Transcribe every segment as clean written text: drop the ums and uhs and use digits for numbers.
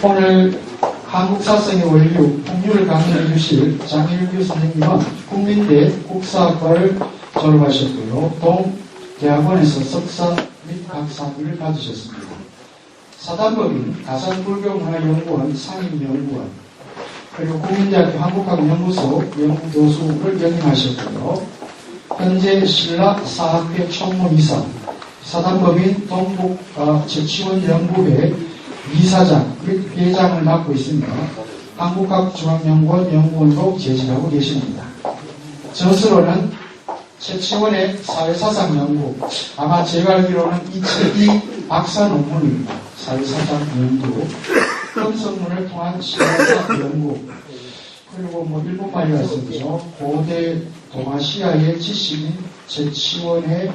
오늘 한국사성의 원류, 풍류를 강의해 주실 장일규 선생님은 국민대 국사학과를 졸업하셨고요. 동대학원에서 석사 및 박사학위를 받으셨습니다. 사단법인 가산불교문화연구원 상임연구원, 그리고 국민대학교 한국학연구소 연구교수를 역임하셨고요. 현재 신라 사학회 총무이사, 사단법인 동북 제치원연구회 이사장 및 회장을 맡고 있으며 한국학중앙연구원 연구원으로 재직하고 계십니다. 저서로는 최치원의 사회사상 연구, 아마 제가 알기로는 이 책이 박사 논문입니다. 사회사상 연구, 흡성문을 통한 신화사 연구, 그리고 뭐 일본말이라서죠. 고대 동아시아의 지식인 최치원의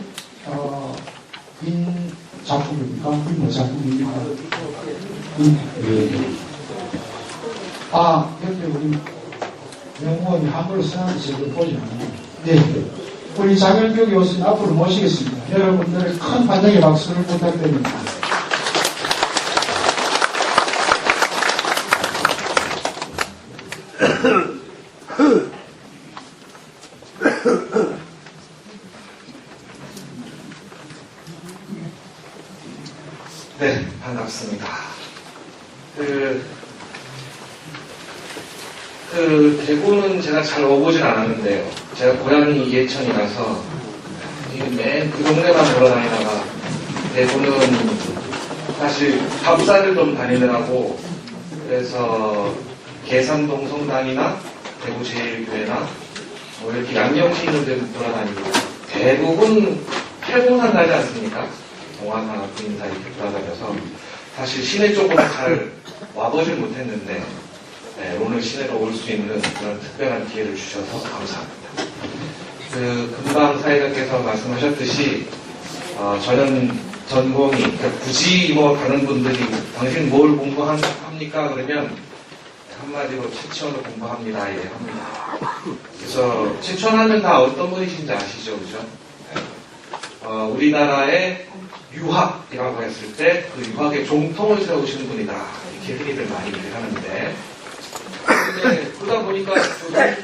인 작품입니까? 뭐 작품입니까? 옆에 우리 연구원이 함부로 쓰는 책을 보지 않아요. 네. 우리 장일규 교수님 앞으로 모시겠습니다. 여러분들의 큰 환영의 박수를 부탁드립니다. 네, 반갑습니다. 대구는 제가 잘 와보진 않았는데요. 제가 고향이 예천이라서 맨 그 동네만 돌아다니다가 대구는 사실 밥사를 좀 다니느라고 그래서 계산동 성당이나 대구제일교회나 뭐 이렇게 양념시 있는 데 돌아다니고 대부분 팔공산 가지 않습니까? 동화사나 부인사 이렇게 돌아다녀서 사실 시내 쪽으로 잘 와보질 못했는데 오늘 시내로 올 수 있는 그런 특별한 기회를 주셔서 감사합니다. 금방 사회자께서 말씀하셨듯이 저는 전공이 그러니까 굳이 뭐 다른 분들이 당신 뭘 공부합니까? 그러면 한마디로 최치원을 공부합니다. 이래 합니다. 그래서 최치원하면 다 어떤 분이신지 아시죠? 그죠? 우리나라의 유학이라고 했을 때 그 유학의 종통을 세우시는 분이다. 이렇게 흔히들 많이 얘기를 하는데 그러다 보니까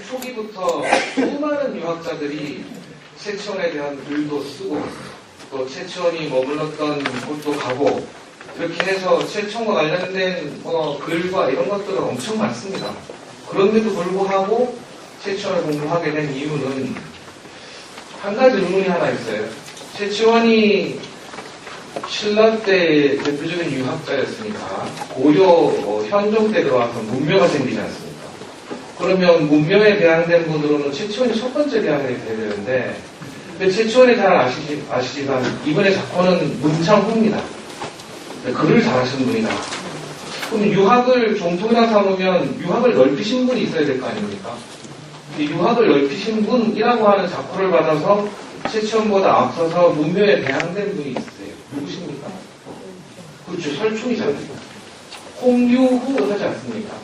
초기부터 수많은 유학자들이 최치원에 대한 글도 쓰고 또 최치원이 머물렀던 곳도 가고 이렇게 해서 최치원과 관련된 글과 이런 것들은 엄청 많습니다. 그런데도 불구하고 최치원을 공부하게 된 이유는 한 가지 의문이 하나 있어요. 최치원이 신라 때 대표적인 유학자였으니까 고려 현종 때 들어와서 문명가 생기지 않습니까? 그러면 문명에 대항된 분으로는 최치원이 첫 번째 대항이 돼야 되는데 근데 최치원이 잘 아시지만 이번에 작품은 문창후입니다. 글을 잘하시는 분이다. 그럼 유학을 종통이라 삼으면 유학을 넓히신 분이 있어야 될 거 아닙니까? 유학을 넓히신 분이라고 하는 작품을 받아서 최치원보다 앞서서 문명에 대항된 분이 있어요. 누구십니까? 그렇죠. 설충이잖아요. 홍유후 하지 않습니까?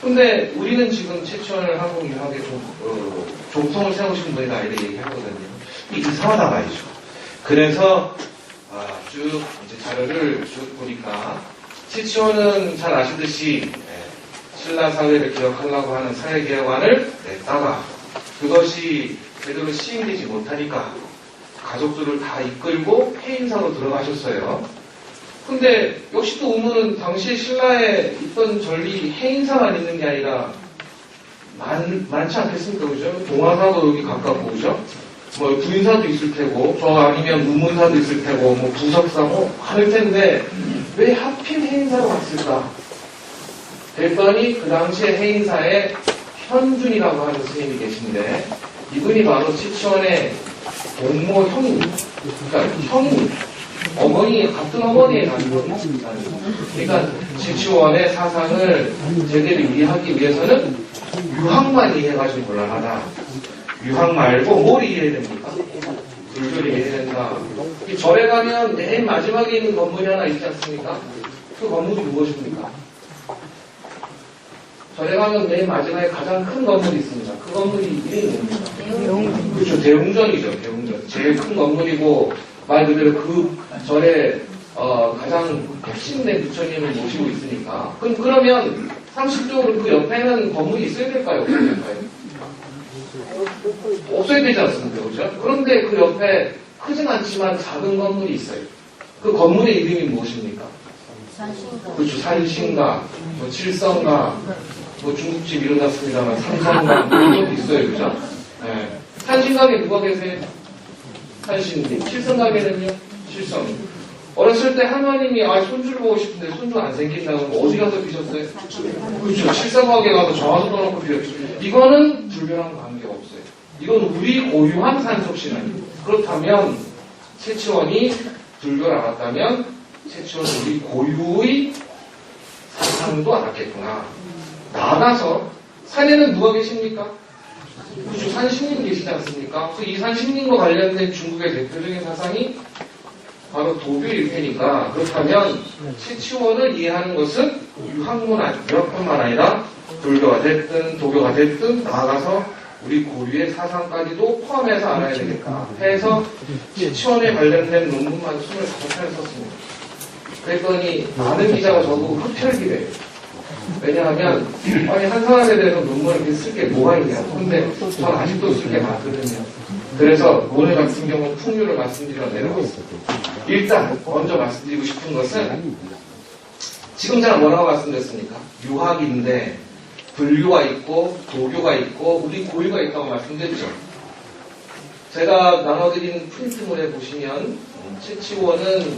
근데 우리는 지금 최치원을 한국 유학의 종통을 세우신 분이다 이렇게 얘기하거든요. 이게 이상하다 말이죠. 그래서 쭉 이제 자료를 쭉 보니까 최치원은 잘 아시듯이 신라 사회를 기억하려고 하는 사회개혁안을 냈다가 그것이 제대로 시행되지 못하니까 가족들을 다 이끌고 해인사로 들어가셨어요. 근데 역시 또 의문은 당시에 신라에 있던 전리 해인사만 있는 게 아니라 많지 않겠습니까? 그죠? 동화사도 여기 가깝고, 그죠? 뭐 부인사도 있을 테고, 저 아니면 문문사도 있을 테고, 뭐 부석사 뭐 많을 텐데 왜 하필 해인사로 갔을까? 그랬더니 그 당시에 해인사에 현준이라고 하는 스님이 계신데 이분이 바로 최치원의 동모 형입니다. 그러니까 형입니다. 어머니, 같은 어머니의 남편입니다. 그러니까 최치원의 사상을 제대로 이해하기 위해서는 유학만 이해해가지고 곤란하다. 유학 말고 뭘 이해해야 됩니까? 불교를 이해해야 된다. 이 절에 가면 맨 마지막에 있는 건물이 하나 있지 않습니까? 그 건물이 무엇입니까? 절에 가면 맨 마지막에 가장 큰 건물이 있습니다. 그 건물이 이름이 뭡니까? 그렇죠. 대웅전이죠. 대웅전. 제일 큰 건물이고 말 그대로 그 절의 가장 핵심된 부처님을 모시고 있으니까. 그러면 상식적으로 그 옆에는 건물이 있어야 될까요? 없어야 될까요? 없어야 되지 않습니까? 그죠? 그런데 그 옆에 크진 않지만 작은 건물이 있어요. 그 건물의 이름이 무엇입니까? 그렇죠. 산신가, 뭐 칠성가, 뭐 중국집 일어났습니다만 삼성가, 뭐 이런 것도 있어요. 그죠? 네. 산신각에 누가 계세요? 산신님. 칠성각에는요? 칠성. 어렸을 때 하나님이 손주를 보고 싶은데 손주가 안 생긴다고 어디 가서 비셨어요? 그렇죠. 칠성각에 가서 정화도 넣어놓고 비셨죠. 이거는 불교랑 관계가 없어요. 이건 우리 고유한 산속신앙입니다. 그렇다면 최치원이 불교를 알았다면 최치원은 우리 고유의 사상도 알았겠구나. 나아가서 산에는 누가 계십니까? 그렇죠. 산신님 계시지 않습니까? 그래서 이 산신님과 관련된 중국의 대표적인 사상이 바로 도교일 테니까 그렇다면 최치원을 이해하는 것은 유학뿐만 아니라 불교가 됐든 도교가 됐든 나아가서 우리 고유의 사상까지도 포함해서 알아야 되겠다 해서 최치원에 관련된 논문만 25편을 썼습니다. 그랬더니 많은 기자가 저보고 흡혈기래요. 왜냐하면 아니 한 사람에 대해서 논문을 이렇게 쓸 게 뭐가 있냐. 근데 전 아직도 쓸 게 많거든요. 그래서 오늘 같은 경우는 풍류를 말씀드리러 내려왔습니다. 일단 먼저 말씀드리고 싶은 것은 지금 제가 뭐라고 말씀드렸습니까? 유학인데 불교가 있고 도교가 있고 우리 고유가 있다고 말씀드렸죠. 제가 나눠드린 프린트물에 보시면 최치원은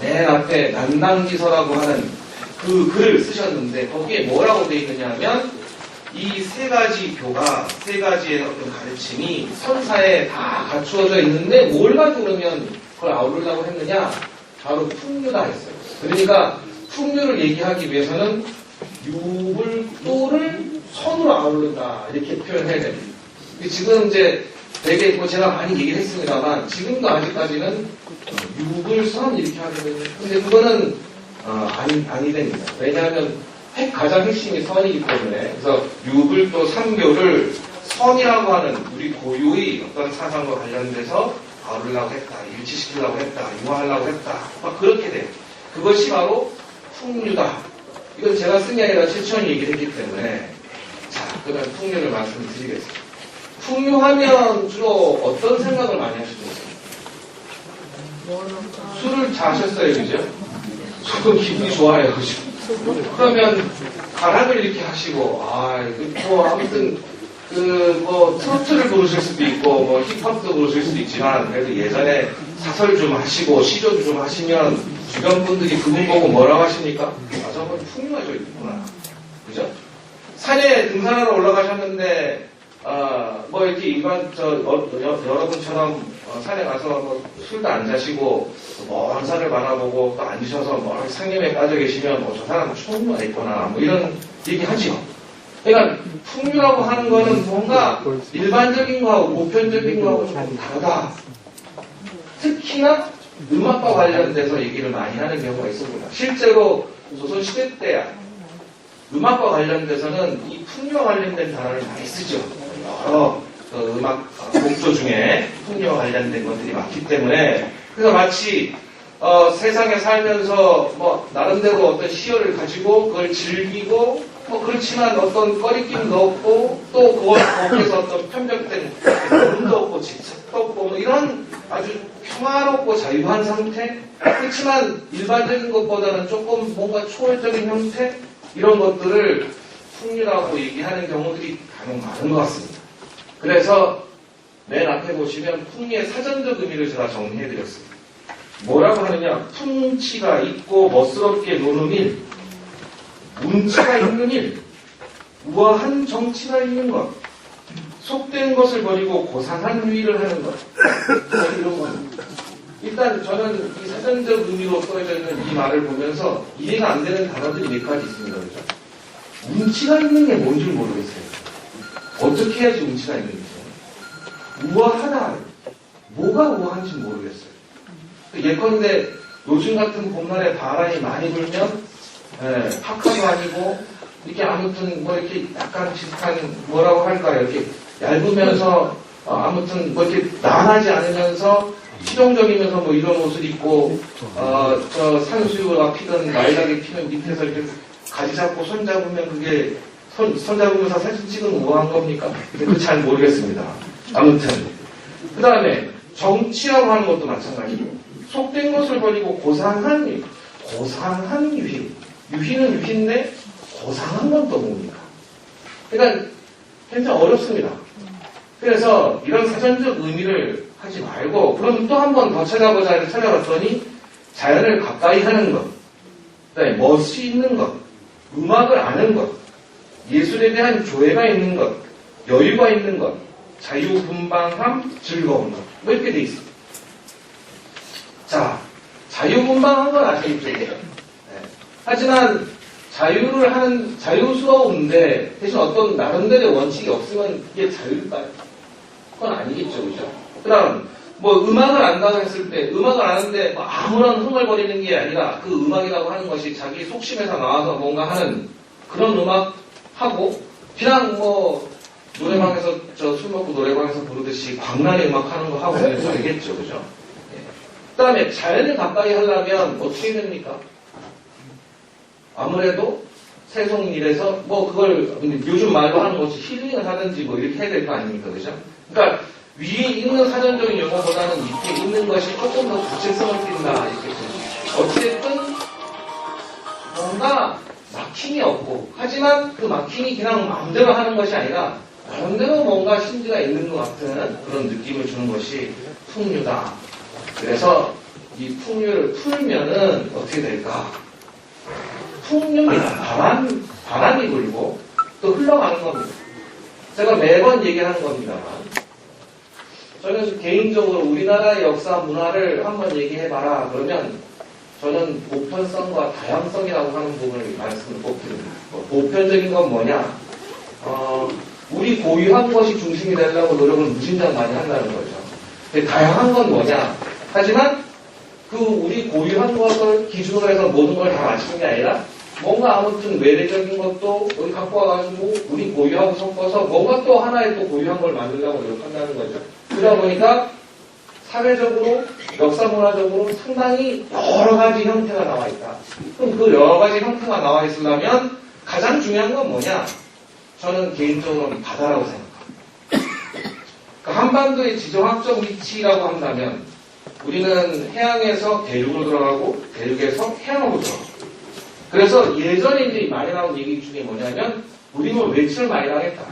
맨 앞에 난당지서라고 하는 그 글을 쓰셨는데 거기에 뭐라고 되어 있느냐 하면 이 세 가지 교가 세 가지의 어떤 가르침이 선사에 다 갖추어져 있는데 뭘 가지고 그러면 그걸 아우르려고 했느냐? 바로 풍류다 했어요. 그러니까 풍류를 얘기하기 위해서는 유불도를 선으로 아우른다 이렇게 표현해야 됩니다. 지금 이제 되게 뭐 제가 많이 얘기를 했습니다만 지금도 아직까지는 유불선 이렇게 하거든요. 근데 그거는 아니 됩니다. 왜냐하면 가장 핵심이 선이기 때문에 그래서 유불도 3교를 선이라고 하는 우리 고유의 어떤 사상과 관련돼서 아우르려고 했다, 일치시키려고 했다, 융화하려고 했다 막 그렇게 돼요. 그것이 바로 풍류다. 이건 제가 쓴 게 아니라 최치원이 얘기를 했기 때문에 자 그러면 풍류를 말씀드리겠습니다. 풍류하면 주로 어떤 생각을 많이 하시죠? 술을 자셨어요, 그죠? 조금 기분이 좋아요, 그죠? 그러면 가락을 이렇게 하시고, 아무튼 뭐 트로트를 부르실 수도 있고, 뭐 힙합도 부르실 수도 있지만, 그래도 예전에 사설 좀 하시고 시조 좀 하시면 주변 분들이 그분 보고 뭐라고 하십니까? 저건 풍류가 좀 있구나, 그죠? 산에 등산하러 올라가셨는데. 뭐 이렇게 일반 여러분처럼 산에 가서 뭐 술도 안 자시고 먼 산을 바라보고 또 앉으셔서 뭐 상념에 빠져 계시면 뭐 저 사람 충무가 있구나 뭐 이런 얘기 하죠. 그러니까 풍류라고 하는 거는 뭔가 일반적인 거하고 보편적인 거하고 조금 다르다. 특히나 음악과 관련돼서 얘기를 많이 하는 경우가 있습니다. 실제로 조선시대 때야 음악과 관련돼서는 이 풍류와 관련된 단어를 많이 쓰죠. 여러 음악 곡조 중에 풍류와 관련된 것들이 많기 때문에 그래서 마치 세상에 살면서 뭐 나름대로 어떤 시열을 가지고 그걸 즐기고 뭐 그렇지만 어떤 꺼리낌도 없고 또 거기에서 어떤 편벽된 기쁨도 없고 집착도 없고 뭐 이런 아주 평화롭고 자유한 상태 그렇지만 일반적인 것보다는 조금 뭔가 초월적인 형태 이런 것들을 풍류라고 얘기하는 경우들이 간혹 많은 것 같습니다. 그래서 맨 앞에 보시면 풍류의 사전적 의미를 제가 정리해드렸습니다. 뭐라고 하느냐? 풍치가 있고 멋스럽게 노는 일, 운치가 있는 일, 우아한 정치가 있는 것, 속된 것을 버리고 고상한 유의를 하는 것, 이런 겁니다. 일단 저는 이 사전적 의미로 써져 있는 이 말을 보면서 이해가 안 되는 단어들이 몇 가지 있습니다. 그렇죠? 운치가 있는 게 뭔지 모르겠어요. 어떻게 해야지 운치가 있는지. 우아하다. 뭐가 우아한지 모르겠어요. 예컨대 요즘 같은 봄날에 바람이 많이 불면 파카도 아니고 이렇게 아무튼 뭐 이렇게 약간 비슷한 뭐라고 할까요? 이렇게 얇으면서 아무튼 뭐 이렇게 난하지 않으면서 실용적이면서 뭐 이런 옷을 입고, 저 산수유가 피든 말락이 피는 밑에서 이렇게 가지 잡고 손 잡으면 그게, 손 잡으면서 사진 찍으면 뭐 한 겁니까? 그거 잘 모르겠습니다. 아무튼. 그 다음에 정치라고 하는 것도 마찬가지고, 속된 것을 버리고 고상한 유희. 유희는 유희인데, 고상한 건 또 뭡니까? 그러니까 굉장히 어렵습니다. 그래서 이런 사전적 의미를 하지 말고, 그럼 또 한 번 더 찾아보자 해서 찾아봤더니, 자연을 가까이 하는 것, 그다음에 멋이 있는 것, 음악을 아는 것, 예술에 대한 조예가 있는 것, 여유가 있는 것, 자유분방함, 즐거운 것, 뭐 이렇게 돼 있습니다. 자, 자유분방한 건 아시겠죠? 네. 하지만 자유스러운데 대신 어떤 나름대로의 원칙이 없으면 이게 자유일까요? 그건 아니겠죠, 그죠? 그 다음, 뭐 음악을 안다고 했을 때, 음악을 아는데 뭐 아무런 흥얼거리는 게 아니라 그 음악이라고 하는 것이 자기 속심에서 나와서 뭔가 하는 그런 음악 하고, 그냥 뭐 노래방에서 술 먹고 노래방에서 부르듯이 광란의 음악 하는 거 하고 그래도 되겠죠, 그죠? 그 다음에 자연을 가까이 하려면 어떻게 됩니까? 아무래도 세송일에서 뭐 그걸 요즘 말로 하는 것이 힐링을 하든지 뭐 이렇게 해야 될 거 아닙니까, 그죠? 그러니까 위에 있는 사전적인 용어보다는 밑에 있는 것이 조금 더 구체성을 띈다 이렇게 보죠. 어쨌든 뭔가 막힘이 없고, 하지만 그 막힘이 그냥 마음대로 하는 것이 아니라 나름대로 뭔가 심지가 있는 것 같은 그런 느낌을 주는 것이 풍류다. 그래서 이 풍류를 풀면은 어떻게 될까? 풍류입니다. 바람이 불고 또 흘러가는 겁니다. 제가 매번 얘기하는 겁니다만, 저는 개인적으로 우리나라의 역사 문화를 한번 얘기해봐라 그러면 저는 보편성과 다양성이라고 하는 부분을 말씀을 꼭 드립니다. 보편적인 건 뭐냐? 우리 고유한 것이 중심이 되려고 노력을 무진장 많이 한다는 거죠. 근데 다양한 건 뭐냐? 하지만 그 우리 고유한 것을 기준으로 해서 모든 걸 다 맞추는 게 아니라 뭔가 아무튼 외래적인 것도 우리 갖고 와가지고 우리 고유하고 섞어서 뭔가 또 하나의 또 고유한 걸 만들려고 노력한다는 거죠. 그러다 보니까 사회적으로, 역사문화적으로 상당히 여러 가지 형태가 나와 있다. 그럼 그 여러 가지 형태가 나와 있으려면 가장 중요한 건 뭐냐? 저는 개인적으로는 바다라고 생각합니다. 그러니까 한반도의 지정학적 위치라고 한다면 우리는 해양에서 대륙으로 들어가고 대륙에서 해양으로 들어가고, 그래서 예전에 이제 많이 나온 얘기 중에 뭐냐면 우리는 외침을 많이 당했다.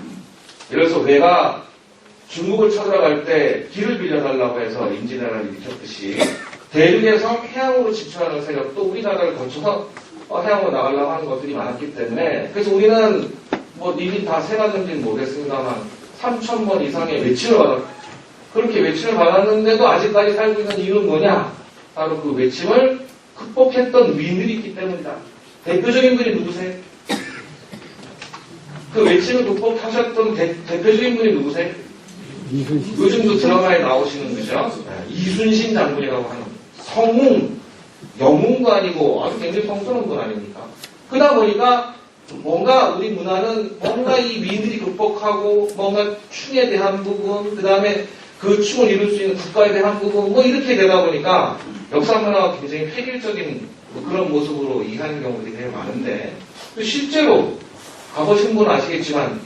예를 들어서 외가 중국을 쳐들어갈 때 길을 빌려달라고 해서 임진왜란을 일으켰듯이 대륙에서 해양으로 진출하는 세력도 우리나라를 거쳐서 해양으로 나가려고 하는 것들이 많았기 때문에, 그래서 우리는 뭐 님이 다 세봤는지는 모르겠습니다만 3,000번 이상의 외침을 받았다. 그렇게 외침을 받았는데도 아직까지 살고 있는 이유는 뭐냐? 바로 그 외침을 극복했던 위인들이 있기 때문이다. 대표적인 분이 누구세요? 그 외침을 극복하셨던 대표적인 분이 누구세요? 요즘도 드라마에 나오시는 거죠. 이순신 장군이라고 하는 성웅, 영웅도 아니고 아주 굉장히 성스러운 분 아닙니까? 그러다 보니까 뭔가 우리 문화는 뭔가 이 위인들이 극복하고 뭔가 충에 대한 부분, 그 다음에 그 충을 이룰 수 있는 국가에 대한 부분, 뭐 이렇게 되다 보니까 역사 문화가 굉장히 획일적인 그런 모습으로 이해하는 경우들이 되게 많은데, 실제로 가보신 분은 아시겠지만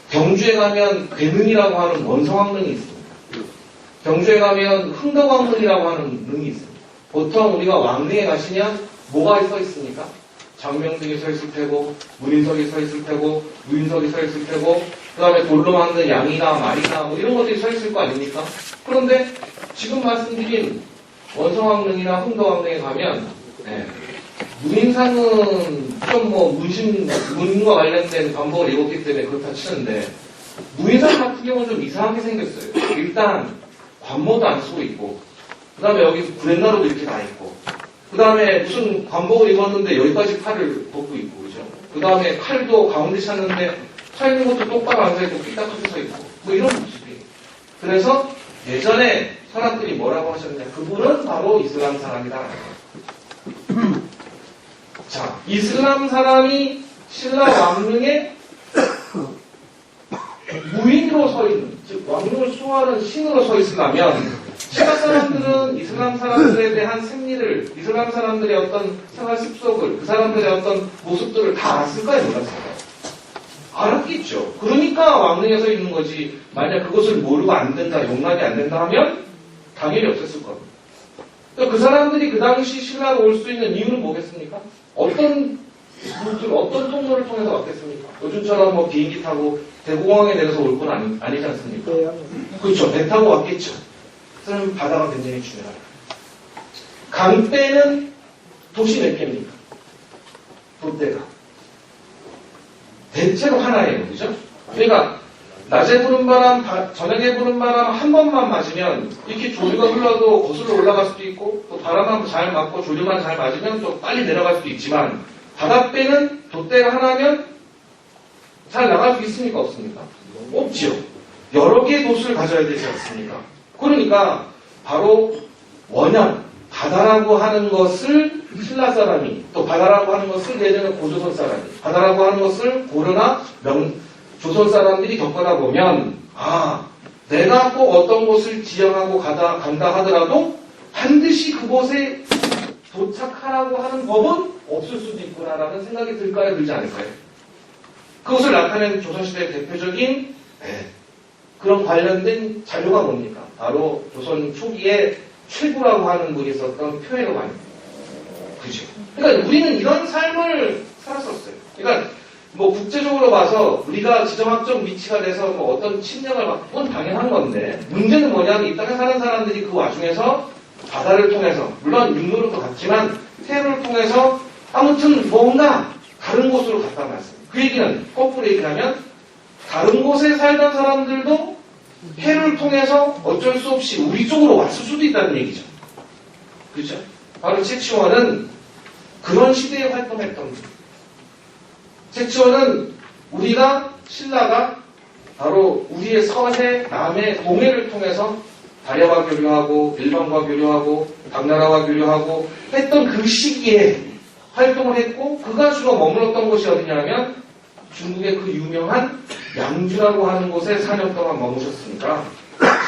경주에 가면 괴능이라고 하는 원성왕릉이 있습니다. 경주에 가면 흥덕왕릉이라고 하는 능이 있습니다. 보통 우리가 왕릉에 가시면 뭐가 서 있습니까? 장명등이 서 있을 테고, 문인석이 서 있을 테고, 무인석이 서 있을 테고, 그 다음에 돌로 만든 양이나 말이나 뭐 이런 것들이 서 있을 거 아닙니까? 그런데 지금 말씀드린 원성왕릉이나 흥덕왕릉에 가면 무인상은 좀 뭐 문과 관련된 관복을 입었기 때문에 그렇다 치는데, 무인상 같은 경우는 좀 이상하게 생겼어요. 일단 관모도 안 쓰고 있고, 그 다음에 여기 구렛나루도 이렇게 다 있고, 그 다음에 무슨 관복을 입었는데 여기까지 팔을 벗고 있고, 그죠? 그 다음에 칼도 가운데 찼는데 차 있는 것도 똑바로 앉아있고 삐딱하게 서 있고, 뭐 이런 모습이에요. 그래서 예전에 사람들이 뭐라고 하셨냐? 그분은 바로 이슬람 사람이다. 자, 이슬람 사람이 신라 왕릉에 무인으로 서 있는, 즉 왕릉을 수호하는 신으로 서 있으려면 시아 사람들은 이슬람 사람들에 대한 생리를, 이슬람 사람들의 어떤 생활 습속을, 그 사람들의 어떤 모습들을 다 알았을까요? 몰랐을까요? 알았겠죠. 그러니까 왕릉에 서 있는 거지. 만약 그것을 모르고 안 된다, 용납이 안 된다 하면 당연히 없었을 겁니다. 그러니까 그 사람들이 그 당시 신라로 올 수 있는 이유는 뭐겠습니까? 어떤 루트, 어떤 통로를 통해서 왔겠습니까? 요즘처럼 뭐 비행기 타고 대구공항에 내려서 올 건 아니지 않습니까? 그렇죠. 배 타고 왔겠죠. 그럼 바다가 굉장히 중요합니다. 강대는 도시 몇 개입니까? 돛대가. 대체로 하나예요. 그죠? 그러니까 낮에 부는 바람, 저녁에 부는 바람 한 번만 맞으면 이렇게 조류가 흘러도 거슬러 올라갈 수도 있고 또 바람만 잘 맞고 조류만 잘 맞으면 또 빨리 내려갈 수도 있지만 바닷배는 돛대가 하나면 잘 나갈 수 있습니까? 없습니까? 없지요. 여러 개의 돛을 가져야 되지 않습니까? 그러니까 바로 원형, 바다라고 하는 것을 신라 사람이, 또 바다라고 하는 것을 예전에 고조선 사람이, 바다라고 하는 것을 고려나 조선 사람들이 겪어다 보면 내가 꼭 어떤 곳을 지향하고 간다 하더라도 반드시 그곳에 도착하라고 하는 법은 없을 수도 있구나라는 생각이 들까요? 들지 않을까요? 그것을 나타낸 조선시대의 대표적인 그런 관련된 자료가 뭡니까? 바로 조선 초기에 최구라고 하는 분이 썼던 표해로만입니다. 그죠? 그러니까 우리는 이런 삶을 살았었어요. 그러니까 뭐 국제적으로 봐서 우리가 지정학적 위치가 돼서 뭐 어떤 침략을 받는 건 당연한 건데 문제는 뭐냐면 이 땅에 사는 사람들이 그 와중에서 바다를 통해서 물론 육로로도 갔지만 해를 통해서 아무튼 뭔가 다른 곳으로 갔단 말씀이에요. 그 얘기는 거꾸로 얘기하면 다른 곳에 살던 사람들도 해를 통해서 어쩔 수 없이 우리 쪽으로 왔을 수도 있다는 얘기죠. 그렇죠? 바로 채치원은 그런 시대에 활동했던 분. 채치원은 우리가 신라가 바로 우리의 서해, 남해, 동해를 통해서 발해와 교류하고 일본과 교류하고 당나라와 교류하고 했던 그 시기에 활동을 했고 그가 주로 머물렀던 곳이 어디냐면 중국의 그 유명한 양주라고 하는 곳에 4년 동안 머무셨으니까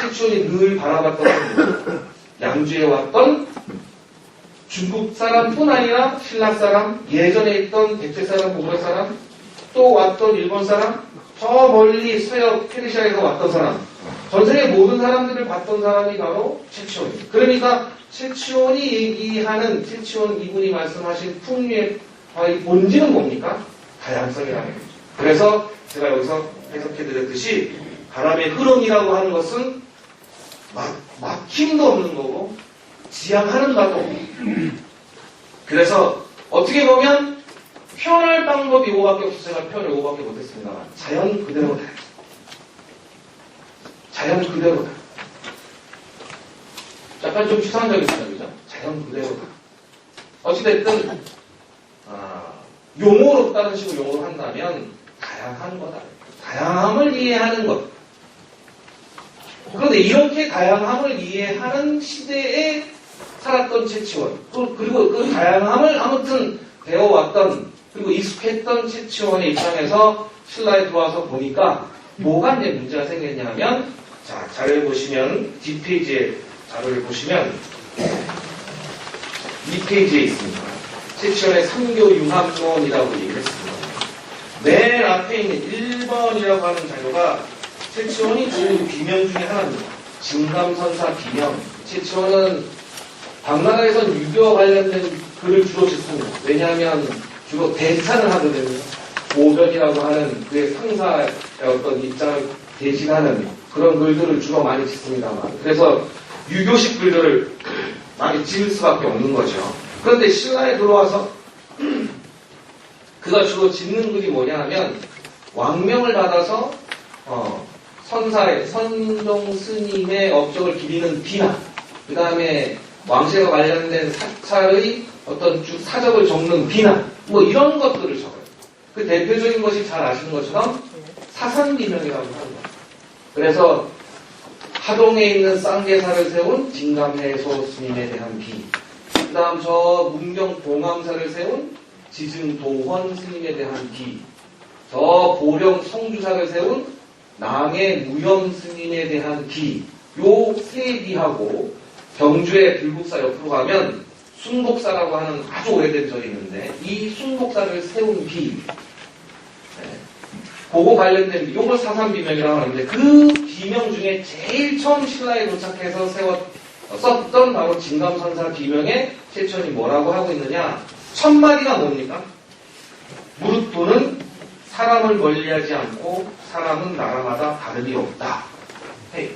채치원이 늘 바라봤던 곳 양주에 왔던 중국 사람뿐 아니라 신라 사람, 예전에 있던 백제 사람, 고구려 사람, 또 왔던 일본 사람, 저 멀리 서역 페르시아에서 왔던 사람, 전 세계 모든 사람들을 봤던 사람이 바로 채치원이에요. 그러니까 채치원이 얘기하는 채치원 이분이 말씀하신 풍류의 본질은 뭡니까? 다양성이라는 거죠. 그래서 제가 여기서 해석해드렸듯이 바람의 흐름이라고 하는 것은 막힘도 없는 거고 지향하는 바도 없고 그래서 어떻게 보면 표현할 방법이 이거밖에 없어서 제가 표현을 이거밖에 못했습니다만 자연 그대로다. 자연 그대로다. 약간 좀 추상적이잖아요. 그죠? 자연 그대로다. 어찌됐든 용어로 다른 식으로 용어로 한다면 다양한 거다. 다양함을 이해하는 것. 그런데 이렇게 다양함을 이해하는 시대에 살았던 채치원 그리고 그 다양함을 아무튼 배워왔던 그리고 익숙했던 채치원의 입장에서 신라에 들어와서 보니까 뭐가 이제 문제가 생겼냐면 자 자료를 보시면 뒷페이지에 자료를 보시면 이 페이지에 있습니다. 채치원의 삼교 융합론이라고 얘기를 했습니다. 맨 앞에 있는 1번이라고 하는 자료가 채치원이 그 비명 중에 하나입니다. 진감선사 비명. 채치원은 당나라에선 유교와 관련된 글을 주로 짓습니다. 왜냐하면 주로 대찬을 하거든요. 오변이라고 하는 그의 상사의 어떤 입장을 대신하는 그런 글들을 주로 많이 짓습니다만. 그래서 유교식 글들을 많이 지을 수밖에 없는 거죠. 그런데 신라에 들어와서 그가 주로 짓는 글이 뭐냐 하면 왕명을 받아서 선사의 선종 스님의 업적을 기리는 비나 그 다음에 왕실과 관련된 사찰의 어떤 사적을 적는 비나 뭐 이런 것들을 적어요. 그 대표적인 것이 잘 아시는 것처럼 사산비명이라고 하는 거예요. 그래서 하동에 있는 쌍계사를 세운 진감해소 스님에 대한 비, 그 다음 저 문경 봉암사를 세운 지증도헌 스님에 대한 비, 저 보령 성주사를 세운 낭의 무염 스님에 대한 비, 요 세 비하고 경주의 불국사 옆으로 가면 순복사라고 하는 아주 오래된 절이 있는데 이 순복사를 세운 비, 그거 관련된 이걸 사삼비명이라고 하는데 그 비명 중에 제일 처음 신라에 도착해서 썼던 바로 진감선사 비명에 최치원이 뭐라고 하고 있느냐? 첫 마디가 뭡니까? 무릇 도는 사람을 멀리하지 않고 사람은 나라마다 다름이 없다. 헤이.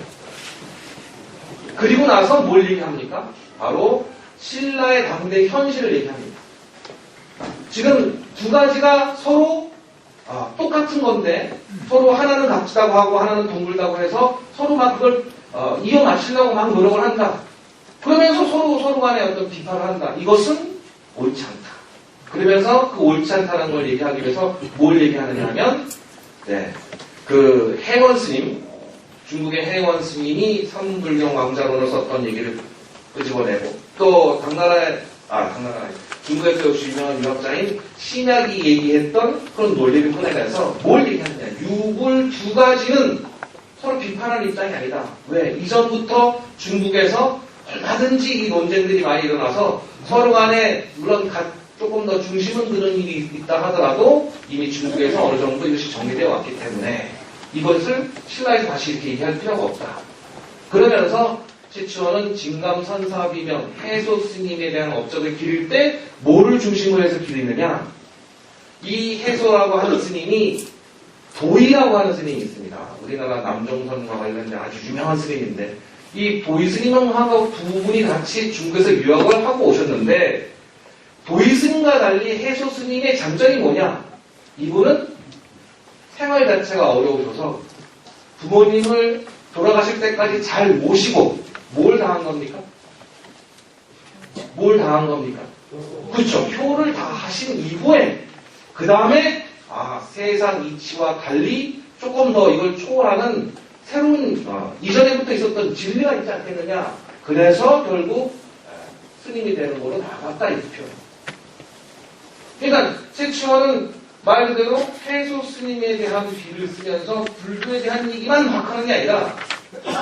그리고 나서 뭘 얘기합니까? 바로 신라의 당대 현실을 얘기합니다. 지금 두 가지가 서로 똑같은 건데 서로 하나는 값지다고 하고 하나는 둥글다고 해서 서로 막 그걸 이어 맞추려고 막 노력을 한다. 그러면서 서로 간에 어떤 비판을 한다. 이것은 옳지 않다. 그러면서 그 옳지 않다는 걸 얘기하기 위해서 뭘 얘기하느냐 하면 그 해원 스님, 중국의 해원 스님이 삼불경 왕자론을 썼던 얘기를 끄집어내고 또 중국의 그 유명한 유학자인 신약이 얘기했던 그런 논리를 꺼내서 뭘 얘기하느냐. 육을 두 가지는 서로 비판하는 입장이 아니다. 왜? 이전부터 중국에서 얼마든지 이 논쟁들이 많이 일어나서 서로 간에 물론 조금 더 중심은 드는 일이 있다 하더라도 이미 중국에서 어느 정도 이것이 정리되어 왔기 때문에 이것을 신라에서 다시 이렇게 얘기할 필요가 없다. 그러면서 최치원은 진감선사비명 해소 스님에 대한 업적을 기릴 때 뭐를 중심으로 해서 기리느냐? 이 해소라고 하는 스님이 도이라고 하는 스님이 있습니다. 우리나라 남종선과 관련된 아주 유명한 스님인데 이 도이 스님하고 두 분이 같이 중국에서 유학을 하고 오셨는데 도이 스님과 달리 해소 스님의 장점이 뭐냐? 이분은 생활 자체가 어려우셔서 부모님을 돌아가실 때까지 잘 모시고 뭘 당한 겁니까? 뭘 당한 겁니까? 그렇죠. 효를 다 하신 이후에 그 다음에 세상 이치와 달리 조금 더 이걸 초월하는 새로운 이전에부터 있었던 진리가 있지 않겠느냐. 그래서 결국 스님이 되는 걸로 나갔다 이 표현. 그러니까 최치원은 말 그대로 해소 스님에 대한 비를 쓰면서 불교에 대한 얘기만 막 하는 게 아니라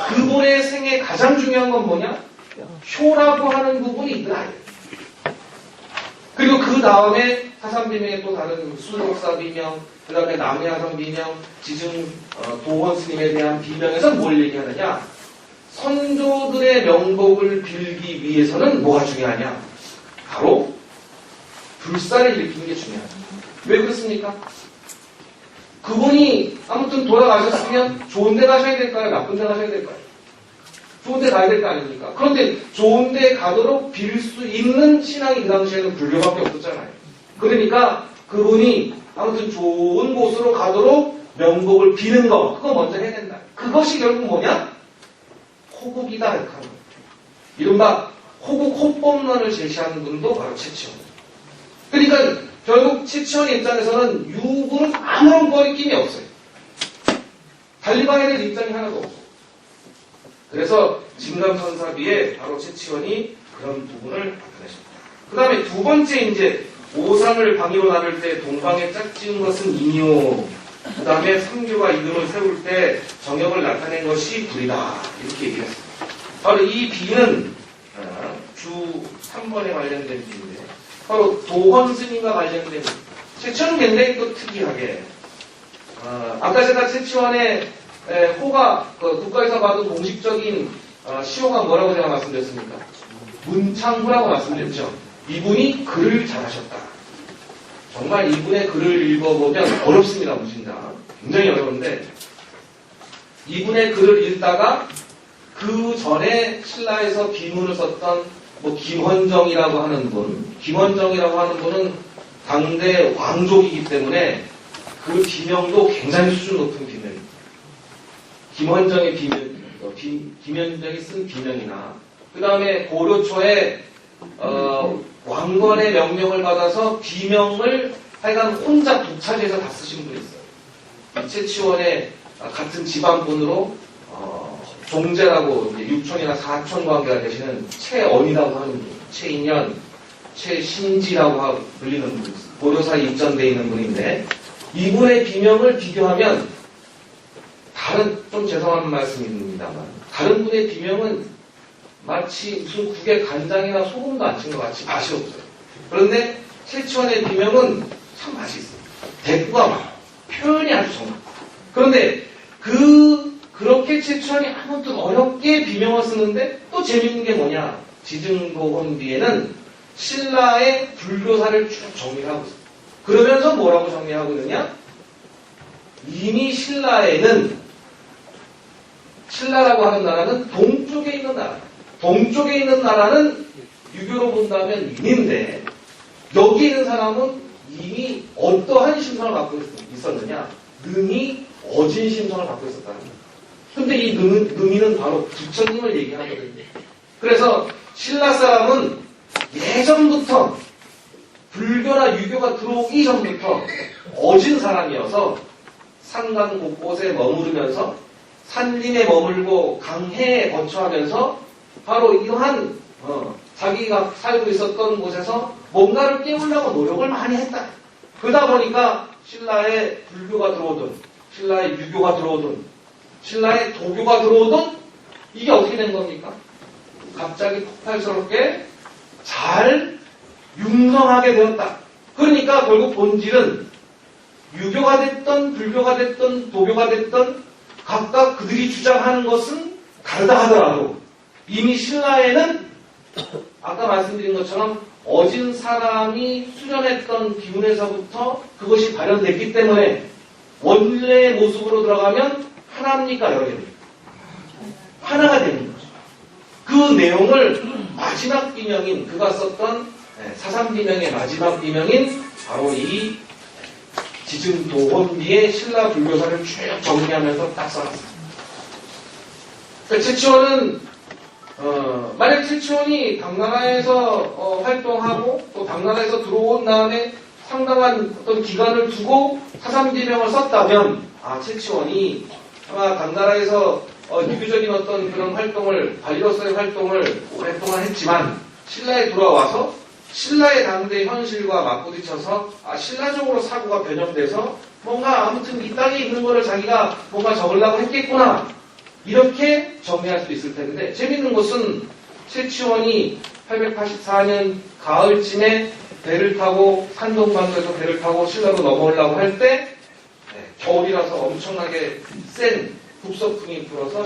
그분의 생에 가장 중요한 건 뭐냐? 효라고 하는 부분이 있더라. 그리고 그 다음에 사삼비명의 또 다른 순복사 비명, 그 다음에 남해하성 비명, 지증 도원 스님에 대한 비명에서 뭘 얘기하느냐? 선조들의 명복을 빌기 위해서는 뭐가 중요하냐? 바로 불사를 일으키는 게 중요하다. 왜 그렇습니까? 그분이 아무튼 돌아가셨으면 좋은 데 가셔야 될까요? 나쁜 데 가셔야 될까요? 좋은 데 가야 될 거 아닙니까? 그런데 좋은 데 가도록 빌 수 있는 신앙이 그 당시에는 불교밖에 없었잖아요. 그러니까 그분이 아무튼 좋은 곳으로 가도록 명복을 비는 거, 그거 먼저 해야 된다. 그것이 결국 뭐냐? 호국이다. 이렇게 하는 거예요. 이른바 호국 호법론을 제시하는 분도 바로 최치원. 그러니까 결국 최치원의 입장에서는 육은 아무런 거리낌이 없어요. 달리 봐야 될 입장이 하나도 없어요. 그래서 진감선사비에 바로 최치원이 그런 부분을 나타내십니다. 그 다음에 두 번째 이제 오상을 방위로 나눌 때 동방에 짝지은 것은 이니요. 그 다음에 삼교가 이름을 세울 때 정역을 나타낸 것이 불이다. 이렇게 얘기했습니다. 바로 이 비는 주 3번에 관련된 비인데 바로 도헌 스님과 관련된 최치원 굉장히 또 특이하게 아까 제가 최치원의 호가 국가에서 받은 공식적인 시호가 뭐라고 제가 말씀드렸습니까? 문창후라고 말씀드렸죠. 이분이 글을 잘하셨다. 정말 이분의 글을 읽어보면 어렵습니다. 무진장. 굉장히 어려운데 이분의 글을 읽다가 그 전에 신라에서 비문을 썼던 김헌정이라고 하는 분, 김헌정이라고 하는 분은 당대 왕족이기 때문에 그 비명도 굉장히 수준 높은 비명입니다. 김헌정의 비명, 김현정이 쓴 비명이나 그 다음에 고려 초에 왕건의 명령을 받아서 비명을 하여간 혼자 독차지해서 다 쓰신 분이 있어요. 최치원의 같은 집안분으로 종제라고 육촌이나 사촌 관계가 되시는 최언이라고 하는 분, 최인연, 최신지라고 불리는 분, 고려사에 입전되어 있는 분인데 이분의 비명을 비교하면 다른 좀 죄송한 말씀입니다만 다른 분의 비명은 마치 무슨 국에 간장이나 소금도 안 친 것 같이 맛이 없어요. 그런데 최치원의 비명은 참 맛이 있어요. 대꾸가 많아요. 표현이 아주 정확해요. 그런데 그렇게 최치원이 아무튼 어렵게 비명을 쓰는데 또 재밌는 게 뭐냐? 지증도헌비에는 신라의 불교사를 쭉 정리하고 있어요. 그러면서 뭐라고 정리하고 있느냐? 이미 신라라고 하는 나라는 동쪽에 있는 나라. 동쪽에 있는 나라는 유교로 본다면 인인데 여기 있는 사람은 이미 어떠한 신성을 갖고 있었느냐? 능이 어진 신성을 갖고 있었다는 거예요. 근데 이 능이는 바로 부처님을 얘기하거든요. 그래서 신라 사람은 예전부터 불교나 유교가 들어오기 전부터 어진 사람이어서 산간 곳곳에 머무르면서 산림에 머물고 강해에 거처하면서 바로 이러한 자기가 살고 있었던 곳에서 뭔가를 깨우려고 노력을 많이 했다. 그러다 보니까 신라의 불교가 들어오든 신라의 유교가 들어오든 신라의 도교가 들어오든 이게 어떻게 된 겁니까? 갑자기 폭발스럽게 잘 융성하게 되었다. 그러니까 결국 본질은 유교가 됐던 불교가 됐던 도교가 됐던 각각 그들이 주장하는 것은 다르다 하더라도 이미 신라에는 아까 말씀드린 것처럼 어진 사람이 수련했던 기운에서부터 그것이 발현됐기 때문에 원래의 모습으로 들어가면 하나입니까 여러분입니까? 하나가 되는 거죠. 그 내용을 마지막 비명인 그가 썼던 사삼비명의 마지막 비명인 바로 이 지증도헌비의 신라 불교사를 쭉 정리하면서 딱 써놨습니다. 그러니까 최치원은 만약 최치원이 당나라에서 활동하고 또 당나라에서 들어온 다음에 상당한 어떤 기간을 두고 사삼비명을 썼다면 최치원이 아마 당나라에서 유교적인 어떤 그런 활동을 관리로서의 활동을 오랫동안 했지만 신라에 돌아와서 신라의 당대 현실과 맞부딪혀서 신라적으로 사고가 변형돼서 뭔가 아무튼 이 땅에 있는 거를 자기가 뭔가 적으려고 했겠구나 이렇게 정리할 수 있을 텐데 재밌는 것은 최치원이 884년 가을쯤에 배를 타고 산동반도에서 배를 타고 신라로 넘어오려고 할 때 겨울이라서 엄청나게 센 북서풍이 불어서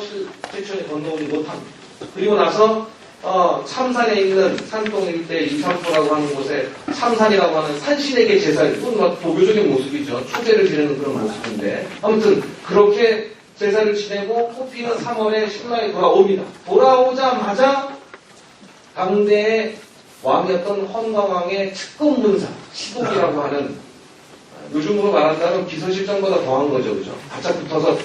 최치원이 건너오지 못합니다. 그리고 나서 참산에 있는 산동 일대 이산포라고 하는 곳에 참산이라고 하는 산신에게 제사를, 이건 도교적인 모습이죠. 초제를 지내는 그런 모습인데 아무튼 그렇게 제사를 지내고 꽃피는 3월에 신라에 돌아옵니다. 돌아오자마자 당대의 왕이었던 헌가왕의 측근문사, 시독이라고 하는 요즘으로 말한다면 비서실장보다 더한 거죠. 그죠? 바짝 붙어서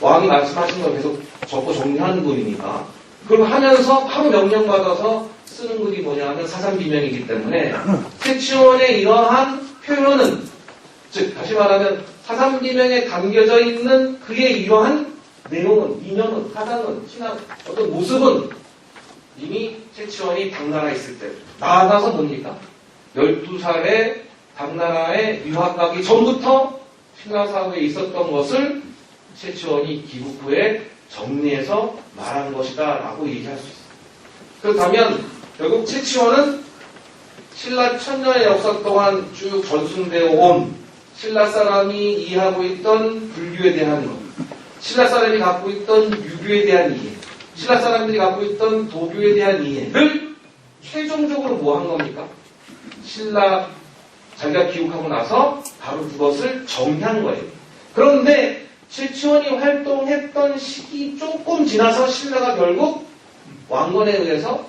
왕이 말씀하신 걸 계속 적고 정리하는 분이니까 그걸 하면서 바로 명령받아서 쓰는 글이 뭐냐면 사삼비명이기 때문에 최치원의 이러한 표현은 즉 다시 말하면 사삼비명에 담겨져 있는 그의 이러한 내용은 이념은 사상은 신앙 어떤 모습은 이미 최치원이 당나라에 있을 때 나아가서 뭡니까? 12살에 당나라에 유학 가기 전부터 신라 사회에 있었던 것을 최치원이 귀국 후에 정리해서 말한 것이다 라고 얘기할 수 있습니다. 그렇다면 결국 최치원은 신라 천년의 역사 동안 쭉 전순되어 온 신라 사람이 이해하고 있던 불교에 대한 것, 신라 사람이 갖고 있던 유교에 대한 이해, 신라 사람들이 갖고 있던 도교에 대한 이해를 최종적으로 뭐 한 겁니까? 신라 자기가 귀국하고 나서 바로 그것을 정리한 거예요. 그런데 최치원이 활동했던 시기 조금 지나서 신라가 결국 왕건에 의해서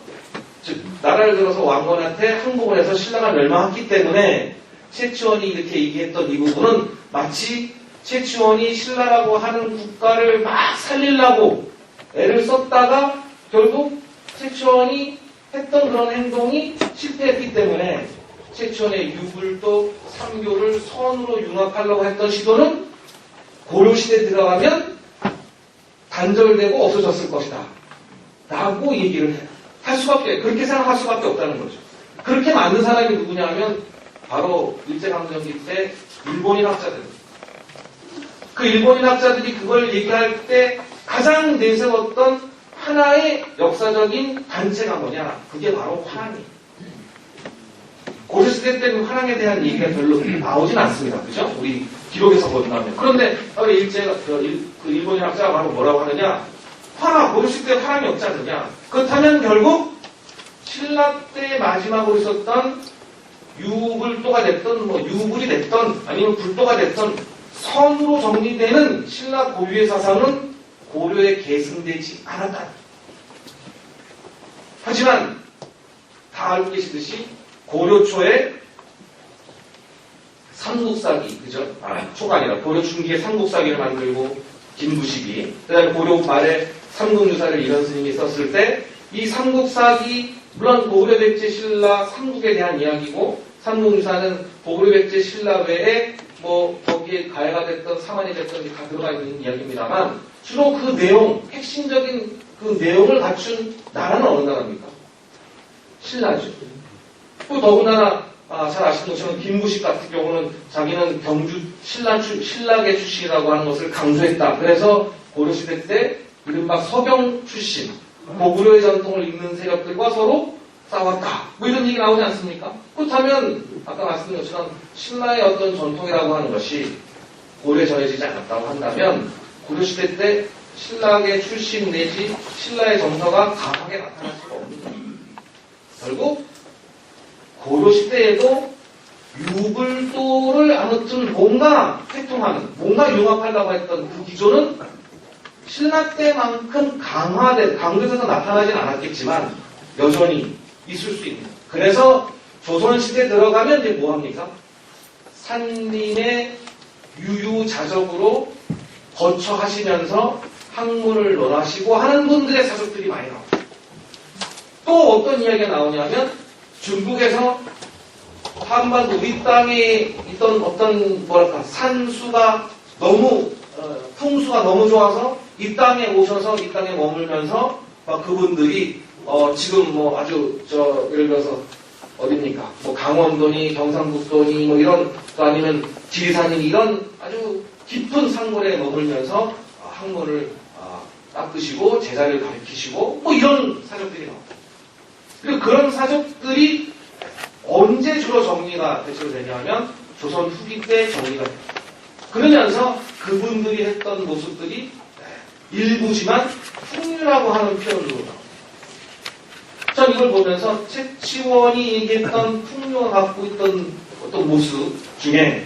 즉 나라를 들어서 왕건한테 항복을 해서 신라가 멸망했기 때문에 최치원이 이렇게 얘기했던 이 부분은 마치 최치원이 신라라고 하는 국가를 막 살리려고 애를 썼다가 결국 최치원이 했던 그런 행동이 실패했기 때문에 최치원의 유불도 삼교를 선으로 융합하려고 했던 시도는 고려시대에 들어가면 단절되고 없어졌을 것이다 라고 얘기를 할 수밖에, 그렇게 생각할 수밖에 없다는 거죠. 그렇게 만든 사람이 누구냐면 바로 일제강점기 때 일본인 학자들입니다. 그 일본인 학자들이 그걸 얘기할 때 가장 내세웠던 하나의 역사적인 단체가 뭐냐? 그게 바로 화랑이에요. 고려시대 때 그 화랑에 대한 얘기가 별로 나오진 않습니다. 그죠? 우리 기록에서 본다면. 그런데 그 일본인 학자가 바로 뭐라고 하느냐? 고려시대 때 화랑이 없지 않느냐? 그렇다면 결국 신라 때 마지막으로 있었던 유불도가 됐던, 유불이 됐던, 아니면 불도가 됐던 선으로 정리되는 신라 고유의 사상은 고려에 계승되지 않았다. 하지만 다 알고 계시듯이 고려 초에 삼국사기, 그죠? 초가 아니라 고려 중기에 삼국사기를 만들고 김부식이, 그 다음에 고려 말에 삼국유사를 이런 스님이 썼을 때 이 삼국사기, 물론 고구려 백제 신라 삼국에 대한 이야기고, 삼국유사는 고구려 백제 신라 외에 거기에 가해가 됐던 사만이 됐던 다 들어가 있는 이야기입니다만, 주로 그 내용, 핵심적인 그 내용을 갖춘 나라는 어느 나라입니까? 신라죠. 또 더군다나 잘 아시는 것처럼 김부식 같은 경우는 자기는 경주 신라계 출신이라고 하는 것을 강조했다. 그래서 고려시대 때 이른바 서경 출신, 고구려의 전통을 잇는 세력들과 서로 싸웠다. 이런 얘기 나오지 않습니까? 그렇다면 아까 말씀드린 것처럼 신라의 어떤 전통이라고 하는 것이 고려에 전해지지 않았다고 한다면 고려시대 때 신라계 출신 내지 신라의 정서가 강하게 나타날 수가 없는 거예요. 결국 고려시대에도 유불도를 아무튼 뭔가 회통하는, 뭔가 융합하려고 했던 그 기조는 신라 때만큼 강조돼서 나타나진 않았겠지만 여전히 있을 수 있는. 그래서 조선시대에 들어가면 이제 뭐합니까? 산림의 유유자적으로 거처하시면서 학문을 논하시고 하는 분들의 사적들이 많이 나옵니다. 또 어떤 이야기가 나오냐면 중국에서 한반도 우리 땅에 있던 어떤 산수가 너무 풍수가 너무 좋아서 이 땅에 오셔서 이 땅에 머물면서 그분들이 지금 아주 예를 들어서 어딥니까? 강원도니 경상북도니 이런 또 아니면 지리산이니 이런 아주 깊은 산골에 머물면서 학문을 닦으시고 제자를 가르치시고 이런 사적들이 나옵니다. 그리고 그런 사적들이 언제 주로 정리가 대체로 되냐면 조선 후기 때 정리가 됩니다. 그러면서 그분들이 했던 모습들이 일부지만 풍류라고 하는 표현으로 나옵니다. 전 이걸 보면서 채치원이 얘기했던 풍류가 갖고 있던 어떤 모습 중에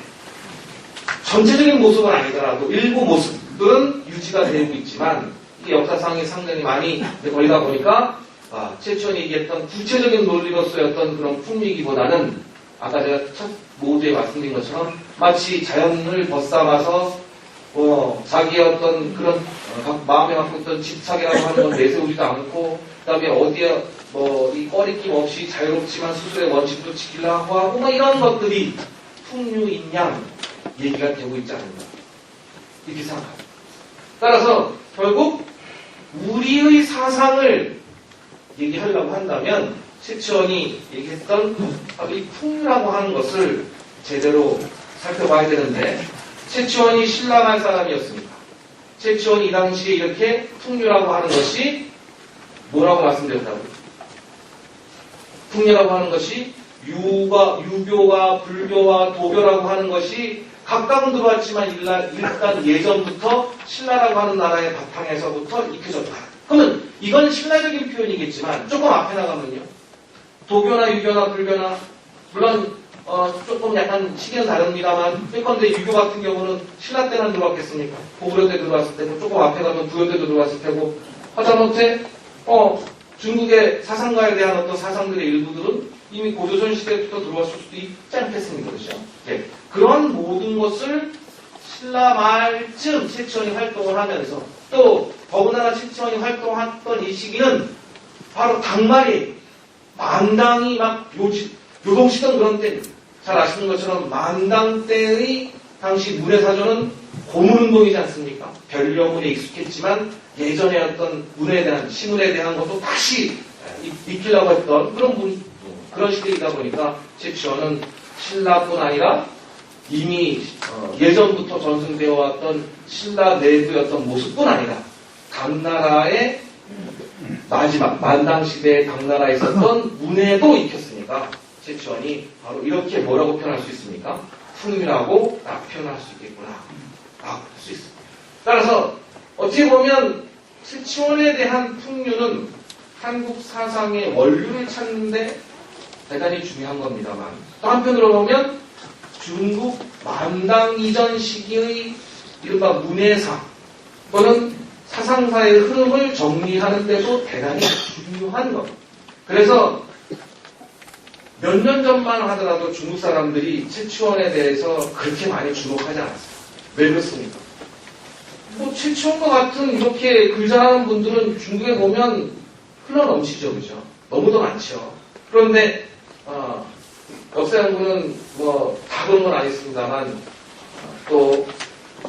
전체적인 모습은 아니더라도 일부 모습들은 유지가 되고 있지만 이게 역사상에 상당히 많이 걸리다 보니까 채치원이 얘기했던 구체적인 논리로서의 어떤 그런 풍미기보다는 아까 제가 첫 모두에 말씀드린 것처럼 마치 자연을 벗삼아서 자기의 어떤 그런 마음에 갖고 있던 집착이라고 하는 건 내세우지도 않고 그다음에 어디에 이 꺼리낌 없이 자유롭지만 스스로의 원칙도 지키려고 하고 이런 것들이 풍류인 양 얘기가 되고 있지 않는가 이렇게 생각합니다. 따라서 결국 우리의 사상을 얘기하려고 한다면 채치원이 얘기했던 이 풍류라고 하는 것을 제대로 살펴봐야 되는데 채치원이 신라만 사람이었습니다. 채치원이 이 당시에 이렇게 풍류라고 하는 것이 뭐라고 말씀드렸다고요? 풍류라고 하는 것이 유교와 불교와 도교라고 하는 것이 각각은 들어왔지만 일단 예전부터 신라라고 하는 나라의 바탕에서부터 익혀졌다. 그러면 이건 신라적인 표현이겠지만 조금 앞에 나가면요. 도교나 유교나 불교나 물론 조금 약간 시기는 다릅니다만 예컨대 유교 같은 경우는 신라 때만 들어왔겠습니까? 고구려 때 들어왔을 때고 조금 앞에 가면 부여 때도 들어왔을 테고 하다못해 중국의 사상가에 대한 어떤 사상들의 일부들은 이미 고조선 시대부터 들어왔을 수도 있지 않겠습니까? 그렇죠? 네. 그런 모든 것을 신라 말쯤 채치원이 활동을 하면서 또 더군다나 채치원이 활동했던 이 시기는 바로 당말이 만당이 막 요동치던 그런 때 잘 아시는 것처럼 만당 때의 당시 문해사조는 고문운동이지 않습니까? 별려문에 익숙했지만 예전에 어떤 문에 대한 시문에 대한 것도 다시 익히려고 했던 그런 시대이다 보니까 채치원은 신라뿐 아니라 이미 예전부터 전승되어 왔던 신라 내부의 어떤 모습뿐 아니라 각 나라의 마지막 만당시대에 당나라에 있었던 문에도 익혔으니까 최치원이 바로 이렇게 뭐라고 표현할 수 있습니까? 풍류라고 딱 표현할 수 있겠구나 할 수 있습니다. 따라서 어떻게 보면 최치원에 대한 풍류는 한국 사상의 원류를 찾는데 대단히 중요한 겁니다만 또 한편으로 보면 중국 만당 이전 시기의 이른바 문해사 또는 사상사의 흐름을 정리하는 데도 대단히 중요한 것. 그래서 몇 년 전만 하더라도 중국 사람들이 최치원에 대해서 그렇게 많이 주목하지 않았어요. 왜 그렇습니까? 뭐 최치원과 같은 이렇게 글 잘하는 분들은 중국에 보면 흘러넘치죠, 그죠? 너무도 많죠. 그런데 역사 연구는 뭐 다 그런 건 아니습니다만 또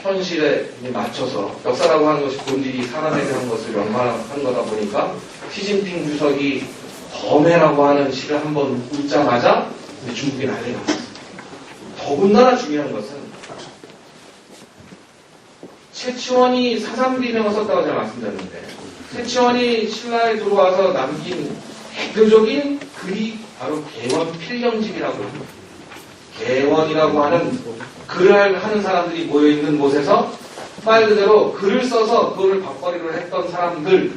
현실에 맞춰서 역사라고 하는 것이 본질이 사람에 대한 것을 연마한 거다 보니까 시진핑 주석이 범해라고 하는 시를 한번 웃자마자 중국이 난리가 났습니다. 더군다나 중요한 것은 최치원이 사삼비명을 썼다고 제가 말씀드렸는데 최치원이 신라에 들어와서 남긴 대표적인 글이 바로 개원필경집이라고 합니다. 개원이라고 하는 글을 하는 사람들이 모여있는 곳에서 말 그대로 글을 써서 그거를 밥벌이를 했던 사람들인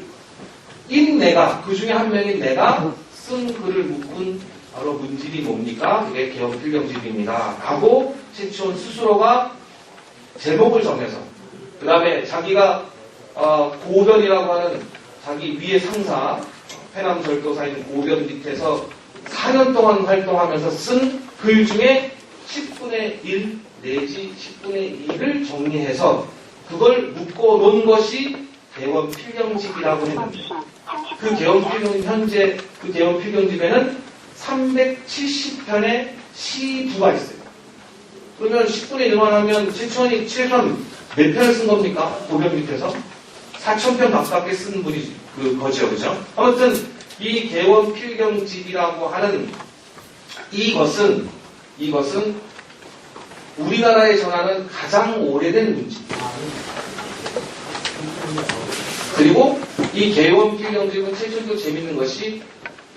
내가 그 중에 한 명인 내가 쓴 글을 묶은 바로 문집이 뭡니까? 이게 개원필경집입니다. 라고 최치원 스스로가 제목을 정해서 그 다음에 자기가 고변이라고 하는 자기 위의 상사 해남절도사인 고변 밑에서 4년 동안 활동하면서 쓴 글 중에 10분의 1 내지 10분의 2를 정리해서 그걸 묶어 놓은 것이 개원필경집이라고 했는데 그 개원필경 그 개원필경집에는 370편의 시부가 있어요. 그러면 10분의 1만 하면 최치원이 최소한 몇 편을 쓴 겁니까? 고변 밑에서 4,000편 가깝게 쓴 분이 거죠, 그죠? 아무튼 이 개원필경집이라고 하는 이것은 우리나라에 전하는 가장 오래된 문집입니다. 그리고 이 개원필경집은 최초로 재밌는 것이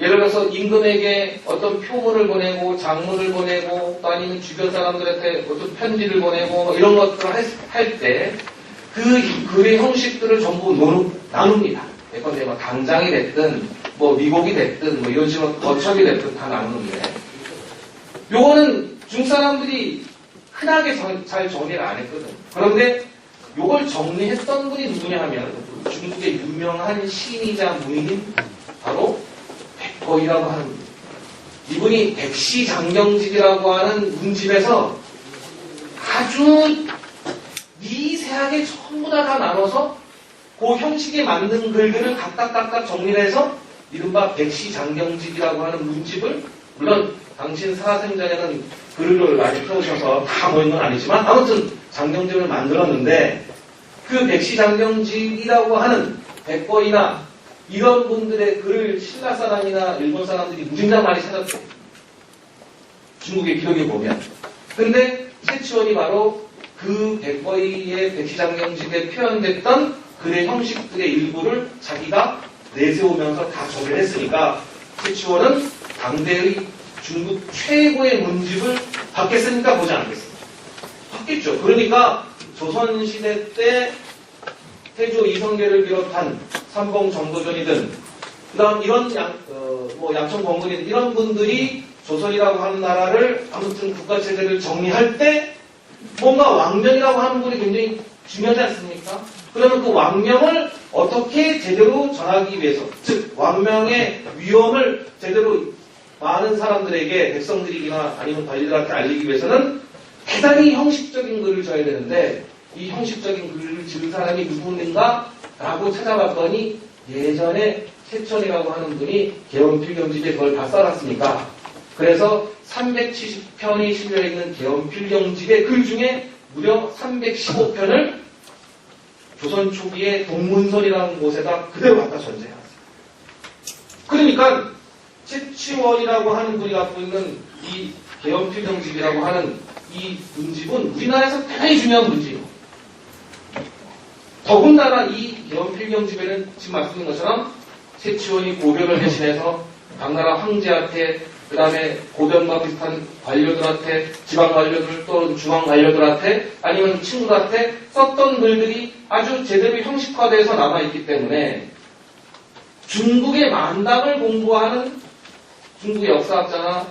예를 들어서 임금에게 어떤 표문을 보내고 장문을 보내고 또 아니면 주변 사람들한테 어떤 편지를 보내고 뭐 이런 것들을 할 때 그 글의 형식들을 전부 나눕니다. 예컨대 뭐 당장이 됐든 뭐 미곡이 됐든 뭐 이런 식으로 거첩이 됐든 다 나누는데 요거는 중국 사람들이 흔하게 잘 정리를 안 했거든. 그런데 요걸 정리했던 분이 누구냐 하면 중국의 유명한 시인이자 문인 바로 백거이라고 하는 분. 이분이 백시장경집이라고 하는 문집에서 아주 미세하게 전부 다 나눠서 그 형식에 맞는 글들을 각각 정리를 해서 이른바 백시장경집이라고 하는 문집을 물론 당신 살아생전에는 글을 많이 펴오셔서 다 모인 건 아니지만 아무튼 장경집을 만들었는데 그 백시장경집이라고 하는 백거이나 이런 분들의 글을 신라 사람이나 일본 사람들이 무진장 많이 찾았대요. 중국의 기록에 보면. 근데 최치원이 바로 그 백거이의 백시장경집에 표현됐던 글의 형식들의 일부를 자기가 내세우면서 다 정리를 했으니까 최치원은 당대의 중국 최고의 문집을 받겠습니까? 보지 않겠습니까? 받겠죠. 그러니까 조선시대 때 태조 이성계를 비롯한 삼봉 정도전이든 그 다음 이런 양천 권근이든 이런 분들이 조선이라고 하는 나라를 아무튼 국가체제를 정리할 때 뭔가 왕명이라고 하는 분이 굉장히 중요하지 않습니까? 그러면 그 왕명을 어떻게 제대로 전하기 위해서 즉 왕명의 위엄을 제대로 많은 사람들에게 백성들이나 아니면 관리들한테 알리기 위해서는 대단히 형식적인 글을 줘야 되는데 이 형식적인 글을 지은 사람이 누구인가? 라고 찾아봤더니 예전에 최천이라고 하는 분이 개원필경집에 그걸 다 써놨으니까 그래서 370편이 실려있는 개원필경집의 글 중에 무려 315편을 조선 초기의 동문선이라는 곳에다 그대로 갖다 전제해놨어요. 그러니까 최치원이라고 하는 분이 갖고 있는 이 개원필경집이라고 하는 이 문집은 우리나라에서 대단히 중요한 문집이에요. 더군다나 이 개원필경집에는 지금 말씀드린 것처럼 최치원이 고변을 대신해서 당나라 황제한테 그 다음에 고변과 비슷한 관료들한테 지방 관료들 또는 중앙 관료들한테 아니면 친구들한테 썼던 글들이 아주 제대로 형식화돼서 남아있기 때문에 중국의 만담을 공부하는 중국의 역사학자나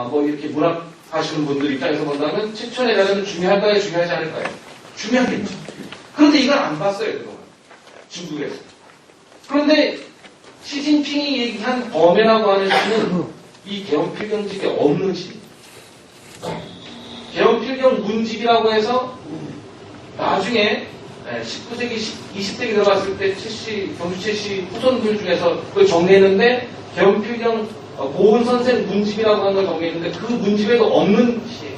뭐 이렇게 문학 하시는 분들 입장에서 본다면 최치원의 자료는 중요할까요? 중요하지 않을까요? 중요하겠죠. 그런데 이걸 안 봤어요, 그동안. 중국에서. 그런데 시진핑이 얘기한 범해라고 하는 시는 이 개헌필경집에 없는 시입니다. 개헌필경 문집이라고 해서 나중에 19세기, 20세기 들어갔을 때 경주 최씨 후손들 중에서 그걸 정리했는데 개헌필경 고은선생 문집이라고 하는 걸 정리했는데 그 문집에도 없는 시예요.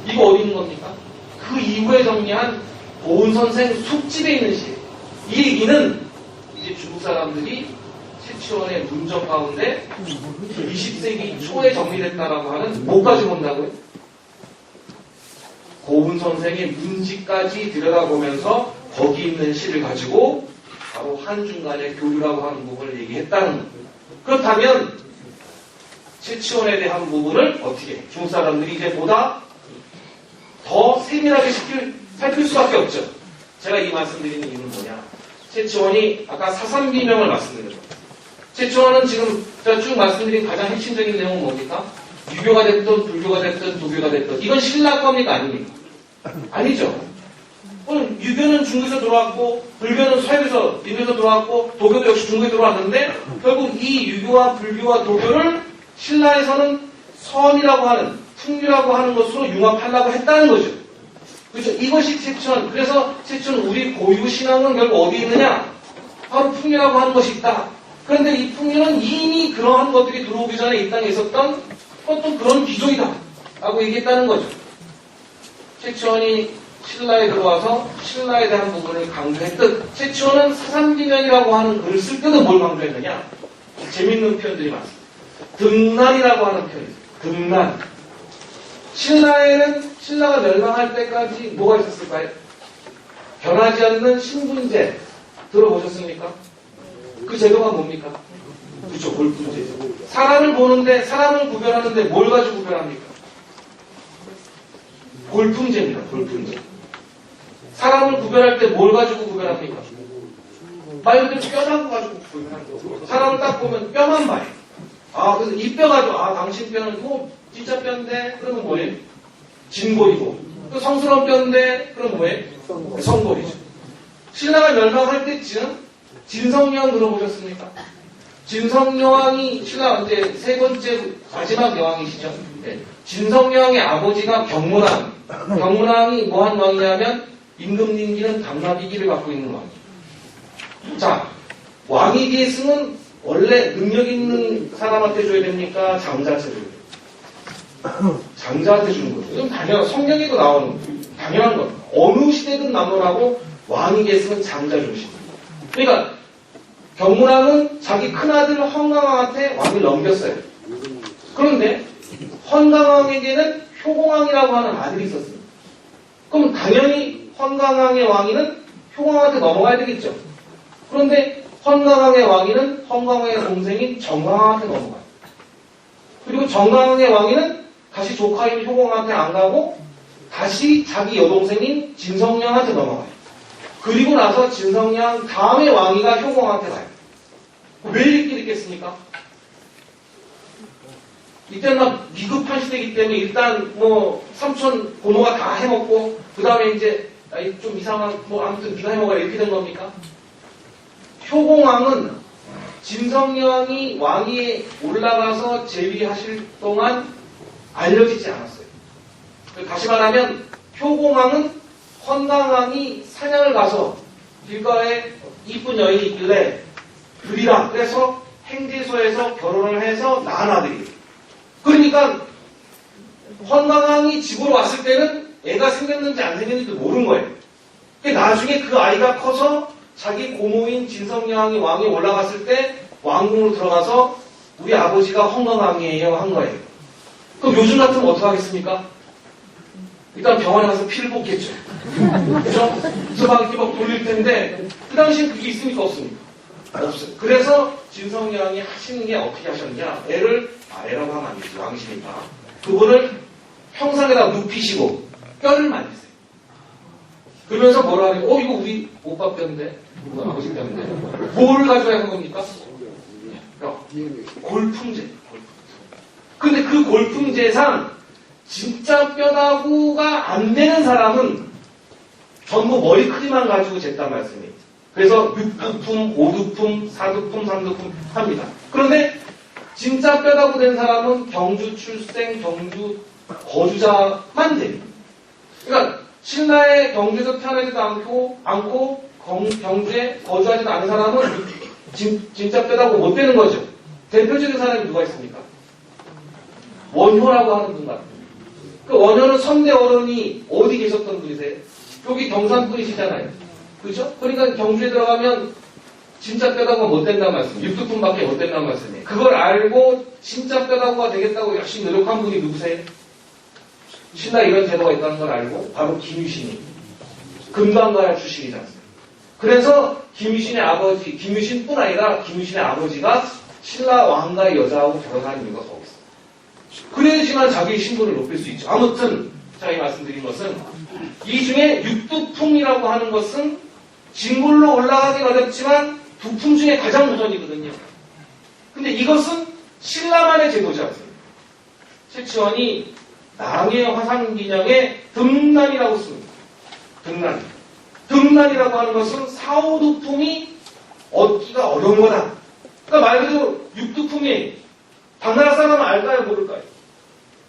이거 어디 있는 겁니까? 그 이후에 정리한 고은선생 숙집에 있는 시예요. 이 얘기는 이제 중국 사람들이 최치원의 문적 가운데 20세기 초에 정리됐다라고 하는 뭐까지 본다고요? 고은 선생의 문집까지 들여다보면서 거기 있는 시를 가지고 바로 한중 간의 교류라고 하는 부분을 얘기했다는 거예요. 그렇다면 최치원에 대한 부분을 어떻게 중국 사람들이 이제 보다 더 세밀하게 살필 수밖에 없죠. 제가 이 말씀드리는 이유는 뭐냐? 최치원이 아까 사삼비명을 말씀드렸죠. 최치원은 지금 제가 쭉 말씀드린 가장 핵심적인 내용은 뭡니까? 유교가 됐든 불교가 됐든 도교가 됐든 이건 신라 겁니까? 아닙니까? 아니죠. 유교는 중국에서 들어왔고 불교는 서양에서 인도에서 들어왔고 도교도 역시 중국에 들어왔는데 결국 이 유교와 불교와 도교를 신라에서는 선이라고 하는 풍류라고 하는 것으로 융합하려고 했다는 거죠. 그렇죠? 이것이 최치원. 그래서 최치원 우리 고유 신앙은 결국 어디 있느냐? 바로 풍류라고 하는 것이 있다. 그런데 이 풍류는 이미 그러한 것들이 들어오기 전에 이 땅에 있었던 어떤 그런 기존이다 라고 얘기했다는 거죠. 최치원이 신라에 들어와서 신라에 대한 부분을 강조했듯 최치원은 사삼비명이라고 하는 글을 쓸 때도 뭘 강조했느냐? 재밌는 표현들이 많습니다. 등난이라고 하는 표현이에요. 등난. 신라에는 신라가 멸망할 때까지 뭐가 있었을까요? 변하지 않는 신분제 들어보셨습니까? 그 제도가 뭡니까? 그렇죠. 골품제죠. 사람을 보는데 사람을 구별하는데 뭘 가지고 구별합니까? 골품제입니다. 골품제. 사람을 구별할 때 뭘 가지고 구별합니까? 말 그대로 뼈만 가지고 구별하는 거고 사람을 딱 보면 뼈만 봐요. 그래서 이 뼈 가지고 당신 뼈는 진짜 뼈인데 그러면 뭐예요? 진골이고 또 성스러운 뼈인데 그러면 뭐예요? 성골이죠. 신라가 멸망할 때쯤 진성여왕 들어보셨습니까? 진성여왕이 신라 이제 세 번째 마지막 여왕이시죠. 네. 진성여왕의 아버지가 경문왕. 경문왕이 뭐한 왕이냐면 임금님기는 당나비기를 갖고 있는 왕이에요. 자, 왕위 계승은 원래 능력 있는 사람한테 줘야 됩니까? 장자한테 줘야 됩니까? 장자한테 주는 거죠. 이건 당연한, 성경에도 나오는 당연한 거. 어느 시대든 남노라고 왕위 계승은 장자 중심입니다. 그러니까 경문왕은 자기 큰아들 헌강왕한테 왕위를 넘겼어요. 그런데 헌강왕에게는 효공왕이라고 하는 아들이 있었습니다. 그럼 당연히 헌강왕의 왕위는 효공왕한테 넘어가야 되겠죠. 그런데 헌강왕의 왕위는 헌강왕의 동생인 정강왕한테 넘어가요. 그리고 정강왕의 왕위는 다시 조카인 효공왕한테 안 가고 다시 자기 여동생인 진성여왕한테 넘어가요. 그리고 나서 진성여왕 다음에 왕위가 효공왕한테 가요. 왜 이렇게 됐겠습니까? 이때는 막 위급한 시대이기 때문에 일단 삼촌 고모가 다 해먹고 그 다음에 이제 좀 이상한 아무튼 네가 해먹어라 이렇게 된 겁니까? 효공왕은 진성여왕이 왕위에 올라가서 재위하실 동안 알려지지 않았어요. 다시 말하면 효공왕은 헌강왕이 사냥을 가서 길가에 이쁜 여인이 있길래 들이라 그래서 행제소에서 결혼을 해서 낳은 아들이에요. 그러니까 헌강왕이 집으로 왔을 때는 애가 생겼는지 안 생겼는지도 모르는 거예요. 나중에 그 아이가 커서 자기 고모인 진성여왕이 왕위에 올라갔을 때 왕궁으로 들어가서 우리 아버지가 헌강왕이에요 한 거예요. 그럼 요즘 같으면 어떻게 하겠습니까? 일단 병원에 가서 피를 뽑겠죠. 그죠? 소방기 막 돌릴 텐데 그 당시엔 그게 있습니까? 없습니까? 없어요. 그래서 진성양이 하시는 게 어떻게 하셨냐? 애라고 하면 안 되지. 왕이시니까. 그분을 평상에다 눕히시고 뼈를 만드세요. 그러면서 뭐라 하냐? 이거 우리 오빠 뼈인데? 우리 아버지 뼈인데? 뭘 가져야 하는 겁니까? 골품제. 근데 그 골품제상 진짜 뼈다구가 안 되는 사람은 전부 머리크림만 가지고 쟀단 말씀이에요. 그래서 6두품, 5두품, 4두품, 3두품 합니다. 그런데 진짜 뼈다구 된 사람은 경주 출생, 경주 거주자만 됩니다. 그러니까 신라의 경주에서 태어나지도 않고 경주에 거주하지도 않은 사람은 진짜 뼈다구 못 되는 거죠. 대표적인 사람이 누가 있습니까? 원효라고 하는 분 같아요. 그 원효는 선대 어른이 어디 계셨던 분이세요? 여기 경산 분이시잖아요. 그죠? 그러니까 경주에 들어가면 진짜 뼈다구가 못 된다는 말씀, 6두품밖에 못 된다는 말씀이에요. 그걸 알고 진짜 뼈다구가 되겠다고 열심히 노력한 분이 누구세요? 신라에 이런 제도가 있다는 걸 알고 바로 김유신이 금방가야 출신이지 않습니까? 그래서 김유신의 아버지, 김유신뿐 아니라 김유신의 아버지가 신라 왕가의 여자하고 결혼하는 이유가 거기 있어요. 그래야지만 자기의 신분을 높일 수 있죠. 아무튼 제가 이 말씀드린 것은 이 중에 6두품이라고 하는 것은 진골로 올라가기 어렵지만 두품 중에 가장 우선이거든요. 근데 이것은 신라만의 제도지 않습니까? 최치원이 낭의 화상기념에 등난이라고 씁니다. 등난이라고 하는 것은 4, 5두품이 얻기가 어려운 거다. 그러니까 말 그대로 6두품이 당나라 사람은 알까요? 모를까요?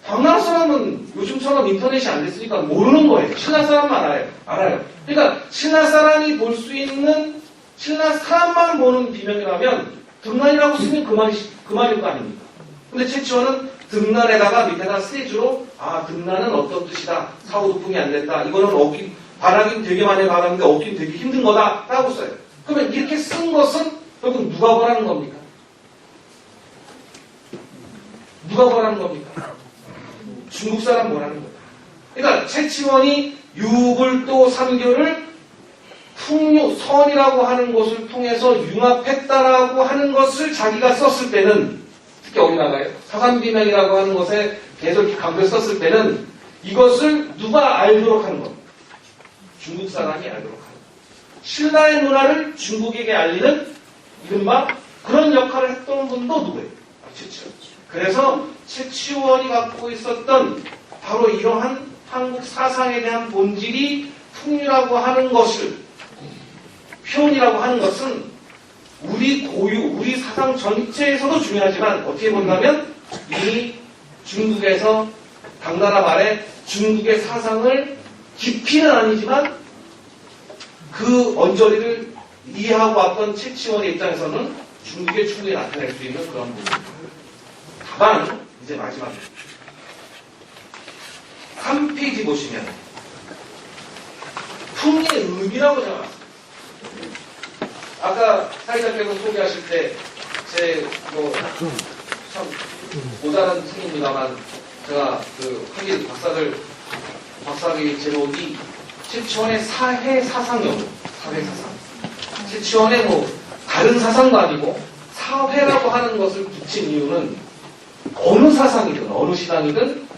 당나라 사람은 요즘처럼 인터넷이 안 됐으니까 모르는 거예요. 신라 사람만 알아요. 그러니까 신라 사람이 볼 수 있는 신라 사람만 보는 비명이라면 등난이라고 쓰면 그만일 거 아닙니까? 근데 최치원은 등난에다가 밑에다 스테이지로 등난은 어떤 뜻이다. 4, 5두품이 안 된다. 이거는 바라긴 되게 많이 바라는데 얻긴 되게 힘든 거다. 라고 써요. 그러면 이렇게 쓴 것은 결국 누가 보라는 겁니까? 누가 보라는 겁니까? 중국 사람 뭐라는 거예요. 그러니까 최치원이 유불도 삼교를 선이라고 하는 것을 통해서 융합했다라고 하는 것을 자기가 썼을 때는 특히 어디 나가요? 사산비명이라고 하는 것에 계속 이렇게 강조를 썼을 때는 이것을 누가 알도록 하는 겁니다. 중국 사람이 알도록 하는 겁니다. 신라의 문화를 중국에게 알리는 이른바 그런 역할을 했던 분도 누구예요? 최치원. 그래서 최치원이 갖고 있었던 바로 이러한 한국 사상에 대한 본질이 풍류라고 하는 것을 표현이라고 하는 것은 우리 고유, 우리 사상 전체에서도 중요하지만 어떻게 본다면 이미 중국에서 당나라 말에 중국의 사상을 깊이는 아니지만 그 언저리를 이해하고 왔던 최치원의 입장에서는 중국의 충분히 나타낼 수 있는 그런 부분입니다. 다만 이제 마지막 3페이지 보시면 풍의 의미라고 적어놨습니다. 아까 사회자께서 소개하실 때 제 참 모자란 책입니다만 제가 하긴 박사학위 제목이 최치원의 사회사상연구, 사회사상. 최치원의 다른 사상도 아니고 사회라고 하는 것을 붙인 이유는 어느 사상이든 어느 신앙이든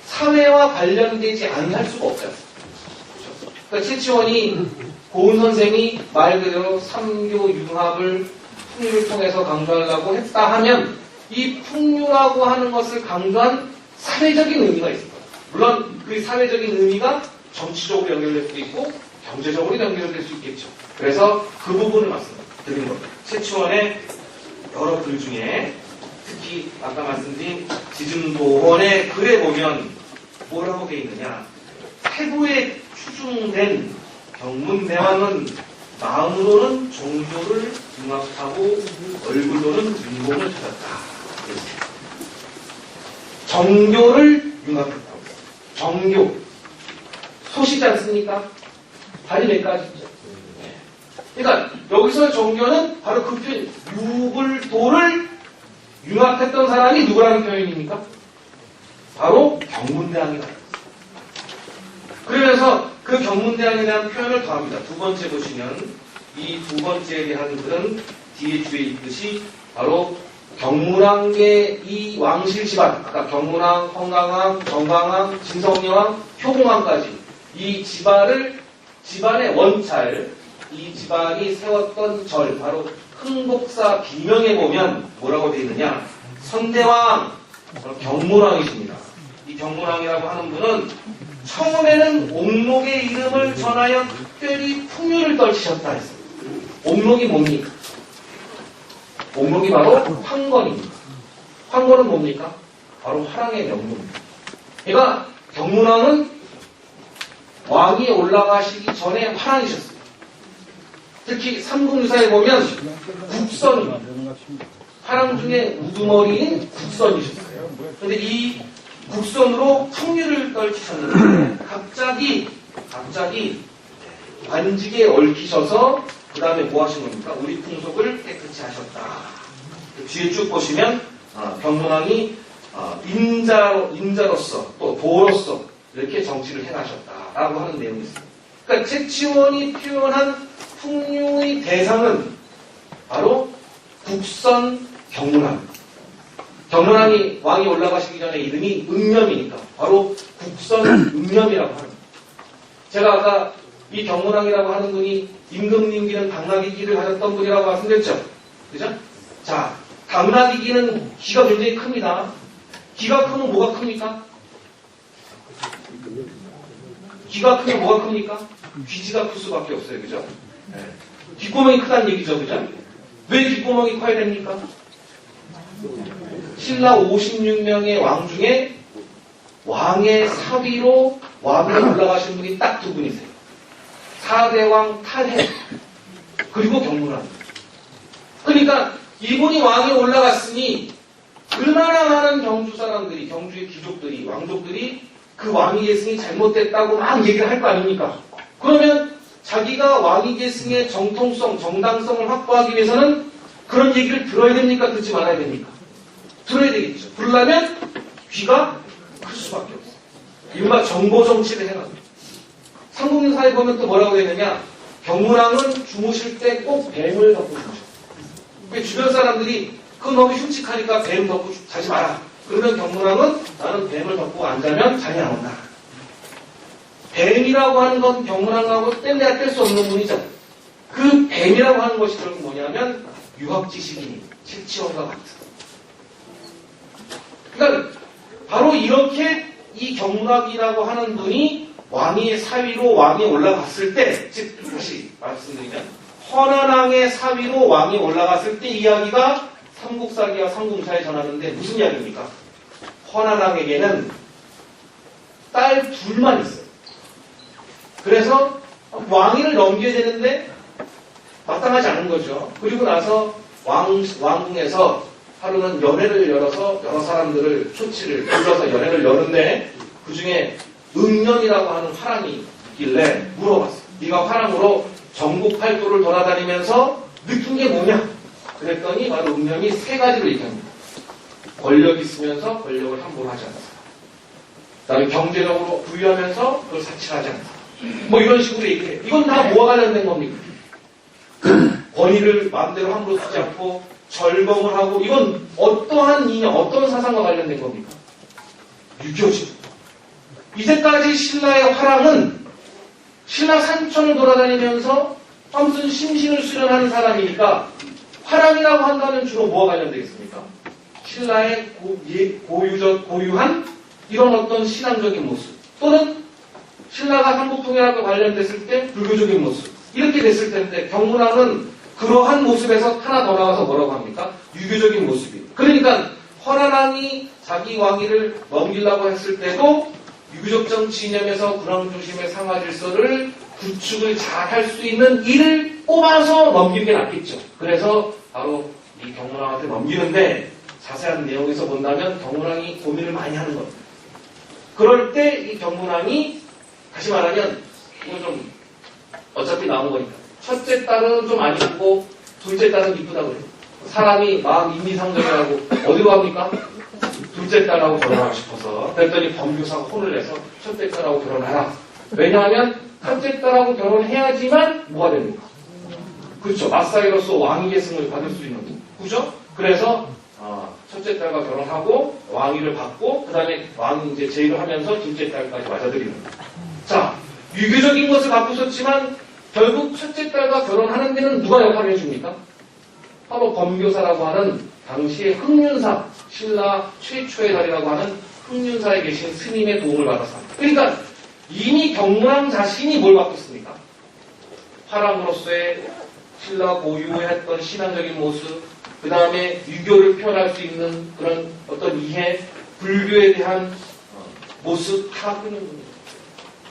사회와 관련되지 않을 수가 없지 않습니까? 그러니까 최치원이 고은 선생이 말 그대로 삼교 융합을 풍류를 통해서 강조하려고 했다 하면 이 풍류라고 하는 것을 강조한 사회적인 의미가 있을 거예요. 물론 그 사회적인 의미가 정치적으로 연결될 수도 있고 경제적으로 연결될 수 있겠죠. 그래서 그 부분을 말씀드리는 겁니다. 최치원의 여러 글 중에 특히 아까 말씀드린 지증도원의 글에 보면 뭐라고 되어 있느냐. 세부에 추중된 경문대왕은 마음으로는 종교를 융합하고 얼굴로는 민공을 찾았다. 정교를 융합했다고. 정교. 소시지 않습니까? 발이 몇 가지죠. 그러니까 여기서 정교는 바로 그 표현, 유불도를 융합했던 사람이 누구라는 표현입니까? 바로 경문대왕이다. 그러면서 그 경문대왕에 대한 표현을 더합니다. 두 번째 보시면 이 두 번째에 대한 글은 뒤에 줄에 있듯이 바로 경문왕의 이 왕실 집안, 아까 경문왕, 성강왕, 정강왕, 진성여왕, 효공왕까지 이 집안의 원찰, 이 집안이 세웠던 절, 바로 흥복사 비명에 보면 뭐라고 되어 있느냐? 선대왕, 바로 경문왕이십니다. 이 경문왕이라고 하는 분은 처음에는 옥록의 이름을 전하여 특별히 풍요를 떨치셨다 했습니다. 옥록이 뭡니까? 옥록이 바로 황건입니다. 황건은 뭡니까? 바로 화랑의 명문입니다. 그러니까 경문왕은 왕위에 올라가시기 전에 화랑이셨습니다. 특히 삼국유사에 보면 국선이 화랑 중에 우두머리인 국선이셨어요. 그런데 이 국선으로 풍류를 떨치셨는데 갑자기 관직에 얽히셔서 그 다음에 뭐 하신 겁니까? 우리 풍속을 깨끗이 하셨다. 뒤에 쭉 보시면 경문왕이 인자로서 또 도로서 이렇게 정치를 해나셨다라고 하는 내용이 있습니다. 그러니까 최치원이 표현한 풍류의 대상은 바로 국선 경문왕. 경문왕이 왕이 올라가시기 전에 이름이 응념이니까 바로 국선 응념이라고 합니다. 제가 아까 이 경문왕이라고 하는 분이 임금님기는 당나귀기를 하셨던 분이라고 말씀드렸죠. 그죠? 자, 당나귀기는 기가 굉장히 큽니다. 기가 크면 뭐가 큽니까? 기가 크면 뭐가 큽니까? 귀지가 클 수밖에 없어요. 그죠? 네. 뒷구멍이 크다는 얘기죠. 그죠? 왜 뒷구멍이 커야 됩니까? 신라 56명의 왕 중에 왕의 사위로 왕위에 올라가신 분이 딱 두 분이세요. 사대왕 탈해 그리고 경문왕. 그러니까 이분이 왕에 올라갔으니 얼마나 많은 경주 사람들이, 경주의 귀족들이, 왕족들이 그 왕위 계승이 잘못됐다고 막 얘기를 할 거 아닙니까? 그러면 자기가 왕위 계승의 정통성, 정당성을 확보하기 위해서는 그런 얘기를 들어야 됩니까? 듣지 말아야 됩니까? 들어야 되겠죠. 그러려면 귀가 클 수밖에 없어요. 이른바 정보 정치를 해놔요. 삼국유사에 보면 또 뭐라고 되느냐? 경문왕은 주무실 때 꼭 뱀을 덮고 주무셔. 주변 사람들이 그건 너무 흉측하니까 뱀 덮고 자지 마라. 그러면 경문왕은 나는 뱀을 덮고 안 자면 잠이 안 온다. 뱀이라고 하는 건 경문왕하고 뗄래야 뗄 수 없는 분이죠. 그 뱀이라고 하는 것이 결국 뭐냐면 유학지식인이 최치원과 같은. 그러니까 바로 이렇게 이 경문왕이라고 하는 분이 왕의 사위로 왕에 올라갔을 때, 즉 다시 말씀드리면 헌안왕의 사위로 왕에 올라갔을 때 이야기가 삼국사기와 삼국사에 전하는데 무슨 이야기입니까? 헌안왕에게는 딸 둘만 있어요. 그래서 왕위를 넘겨야 되는데 마땅하지 않은 거죠. 그리고 나서 왕궁에서 하루는 연회를 열어서 여러 사람들을 초치를 불러서 연회를 여는데 그 중에 응년이라고 하는 화랑이 있길래 물어봤어요. 네가 화랑으로 전국 팔도를 돌아다니면서 느낀 게 뭐냐? 그랬더니 바로 응년이 세 가지를 얘기합니다. 권력이 있으면서 권력을 함부로 하지 않다. 그다음에 경제적으로 부유하면서 그걸 사치하지 않다. 뭐 이런 식으로 얘기해요. 이건 다 뭐와 관련된 겁니까? 권위를 마음대로 함부로 쓰지 않고 절범을 하고 이건 어떠한 이념, 어떤 사상과 관련된 겁니까? 유교죠. 이제까지 신라의 화랑은 신라 산천을 돌아다니면서 무슨 심신을 수련하는 사람이니까 화랑이라고 한다면 주로 뭐와 관련되겠습니까? 신라의 고유한 이런 어떤 신앙적인 모습 또는 신라가 한국통일학과 관련됐을 때 불교적인 모습 이렇게 됐을 텐데 경문왕은 그러한 모습에서 하나 더 나와서 뭐라고 합니까? 유교적인 모습이에요. 그러니까 헌안왕이 자기 왕위를 넘기려고 했을 때도 유교적 정치 이념에서 군왕 중심의 상하 질서를 구축을 잘 할 수 있는 일을 뽑아서 넘기는 게 낫겠죠. 그래서 바로 이 경문왕한테 넘기는데 자세한 내용에서 본다면 경문왕이 고민을 많이 하는 겁니다. 그럴 때 이 경문왕이 다시 말하면 이거 좀 어차피 나온 거니까 첫째 딸은 좀 안 이쁘고 둘째 딸은 이쁘다고 그래요. 사람이 마음 인미상정이라고 어디로 갑니까? 둘째 딸하고 결혼하고 싶어서 그랬더니 범교사가 혼을 내서 첫째 딸하고 결혼하라. 왜냐하면 첫째 딸하고 결혼해야지만 뭐가 됩니까? 그렇죠. 마사이로서 왕위 계승을 받을 수 있는 그죠? 그래서 첫째 딸과 결혼하고 왕위를 받고 그 다음에 왕 이제 제의를 하면서 둘째 딸까지 맞아들이는 자 유교적인 것을 바꾸셨지만 결국 첫째 딸과 결혼하는 데는 누가 역할을 해줍니까? 바로 범교사라고 하는 당시의 흥륜사 신라 최초의 달이라고 하는 흥륜사에 계신 스님의 도움을 받아서 그러니까 이미 경무랑 자신이 뭘 바꿨습니까? 화랑으로서의 신라 고유의 했던 신앙적인 모습 그 다음에 유교를 표현할 수 있는 그런 어떤 이해 불교에 대한 모습 다 갖고 있는 겁니다.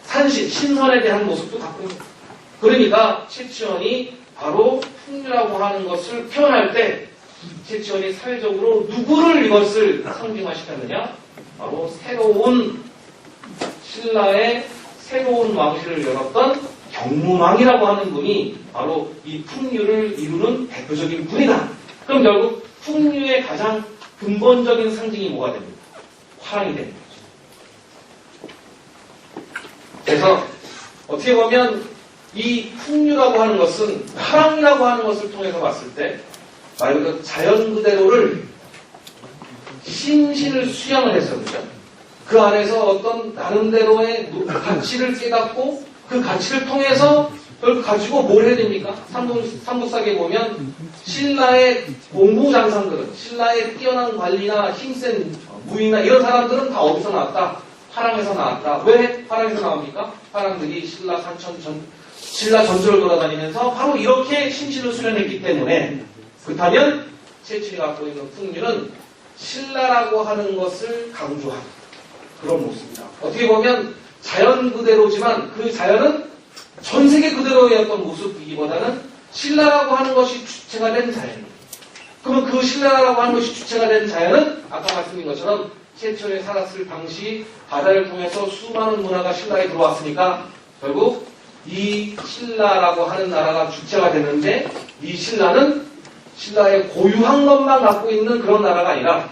산신, 신선에 대한 모습도 갖고 있는 겁니다. 그러니까 최치원이 바로 풍류라고 하는 것을 표현할 때 최치원이 사회적으로 누구를 이것을 상징화시켰느냐? 바로 새로운 신라의 새로운 왕실을 열었던 경문왕이라고 하는 분이 바로 이 풍류를 이루는 대표적인 분이다. 그럼 결국 풍류의 가장 근본적인 상징이 뭐가 됩니까? 화랑이 됩니다. 그래서 어떻게 보면 이 풍류라고 하는 것은 화랑이라고 하는 것을 통해서 봤을 때 말 그대로 자연 그대로를 심신을 수양을 했었죠. 그 안에서 어떤 나름대로의 가치를 깨닫고 그 가치를 통해서 그걸 가지고 뭘 해야 됩니까? 삼국사기에 보면 신라의 공부장상들은 신라의 뛰어난 관리나 힘센 무인이나 이런 사람들은 다 어디서 나왔다? 화랑에서 나왔다. 왜 화랑에서 나옵니까? 화랑들이 신라 전투를 돌아다니면서 바로 이렇게 심신을 수련했기 때문에 그렇다면 최치이 갖고 있는 풍류는 신라라고 하는 것을 강조하는 그런 모습이다. 어떻게 보면 자연 그대로지만 그 자연은 전 세계 그대로의 어떤 모습이기보다는 신라라고 하는 것이 주체가 된 자연입니다. 그러면 그 신라라고 하는 것이 주체가 된 자연은 아까 말씀드린 것처럼 최초에 살았을 당시 바다를 통해서 수많은 문화가 신라에 들어왔으니까 결국 이 신라라고 하는 나라가 주체가 됐는데 이 신라는 신라의 고유한 것만 갖고 있는 그런 나라가 아니라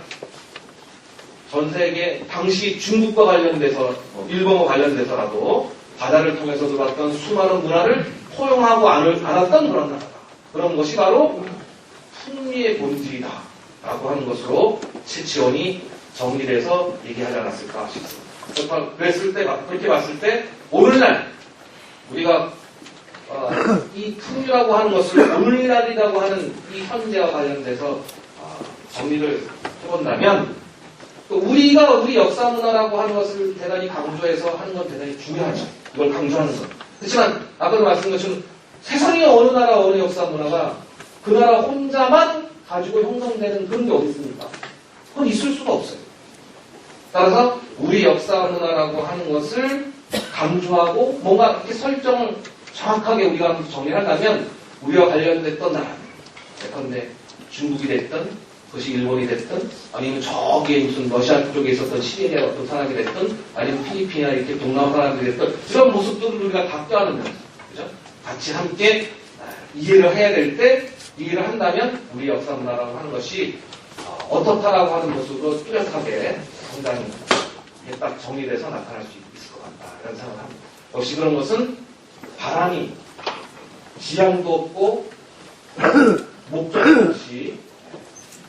전 세계 당시 중국과 관련돼서 일본과 관련돼서라도 바다를 통해서 들어왔던 수많은 문화를 포용하고 안았던 그런 나라다. 그런 것이 바로 풍류의 본질이다 라고 하는 것으로 최치원이 정리돼서 얘기하지 않았을까 싶습니다. 그렇게 봤을 때 오늘날 우리가 이 풍류라고 하는 것을 오늘날이라고 하는 이 현재와 관련돼서 정리를 해본다면 우리가 우리 역사 문화라고 하는 것을 대단히 강조해서 하는 건 대단히 중요하죠. 이걸 강조하는 것. 그렇지만 아까도 말씀드린 것처럼 세상의 어느 나라 어느 역사 문화가 그 나라 혼자만 가지고 형성되는 그런 게 어디 있습니까? 그건 있을 수가 없어요. 따라서 우리 역사 문화라고 하는 것을 강조하고 뭔가 이렇게 설정을 정확하게 우리가 정리를 한다면 우리와 관련됐던 나라 예컨대 중국이 됐든 그것이 일본이 됐든 아니면 저기에 무슨 러시아 쪽에 있었던 시리아 어떤 사람이 됐든 아니면 필리핀이나 이렇게 동남아 사람들이 됐든 이런 모습들을 우리가 다 껴안는 거죠. 그죠? 같이 함께 이해를 해야 될 때 이해를 한다면 우리 역사 문화라고 하는 것이 어떻다라고 하는 모습으로 뚜렷하게 상당히 딱 정리돼서 나타날 수 있을 것 같다 이런 생각을 합니다. 역시 그런 것은 바람이 지향도 없고 목적도 없이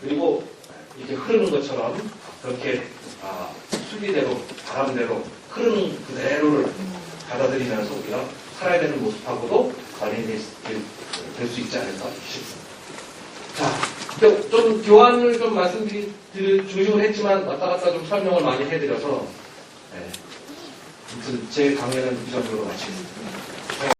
그리고 이렇게 흐르는 것처럼 그렇게 순리대로 바람대로 흐르는 그대로를 받아들이면서 우리가 살아야 되는 모습하고도 관련이 될 수 있지 않을까 싶습니다. 자, 좀 교환을 좀 중심을 했지만 왔다 갔다 좀 설명을 많이 해드려서 제 강연은 이 정도로 마치겠습니다.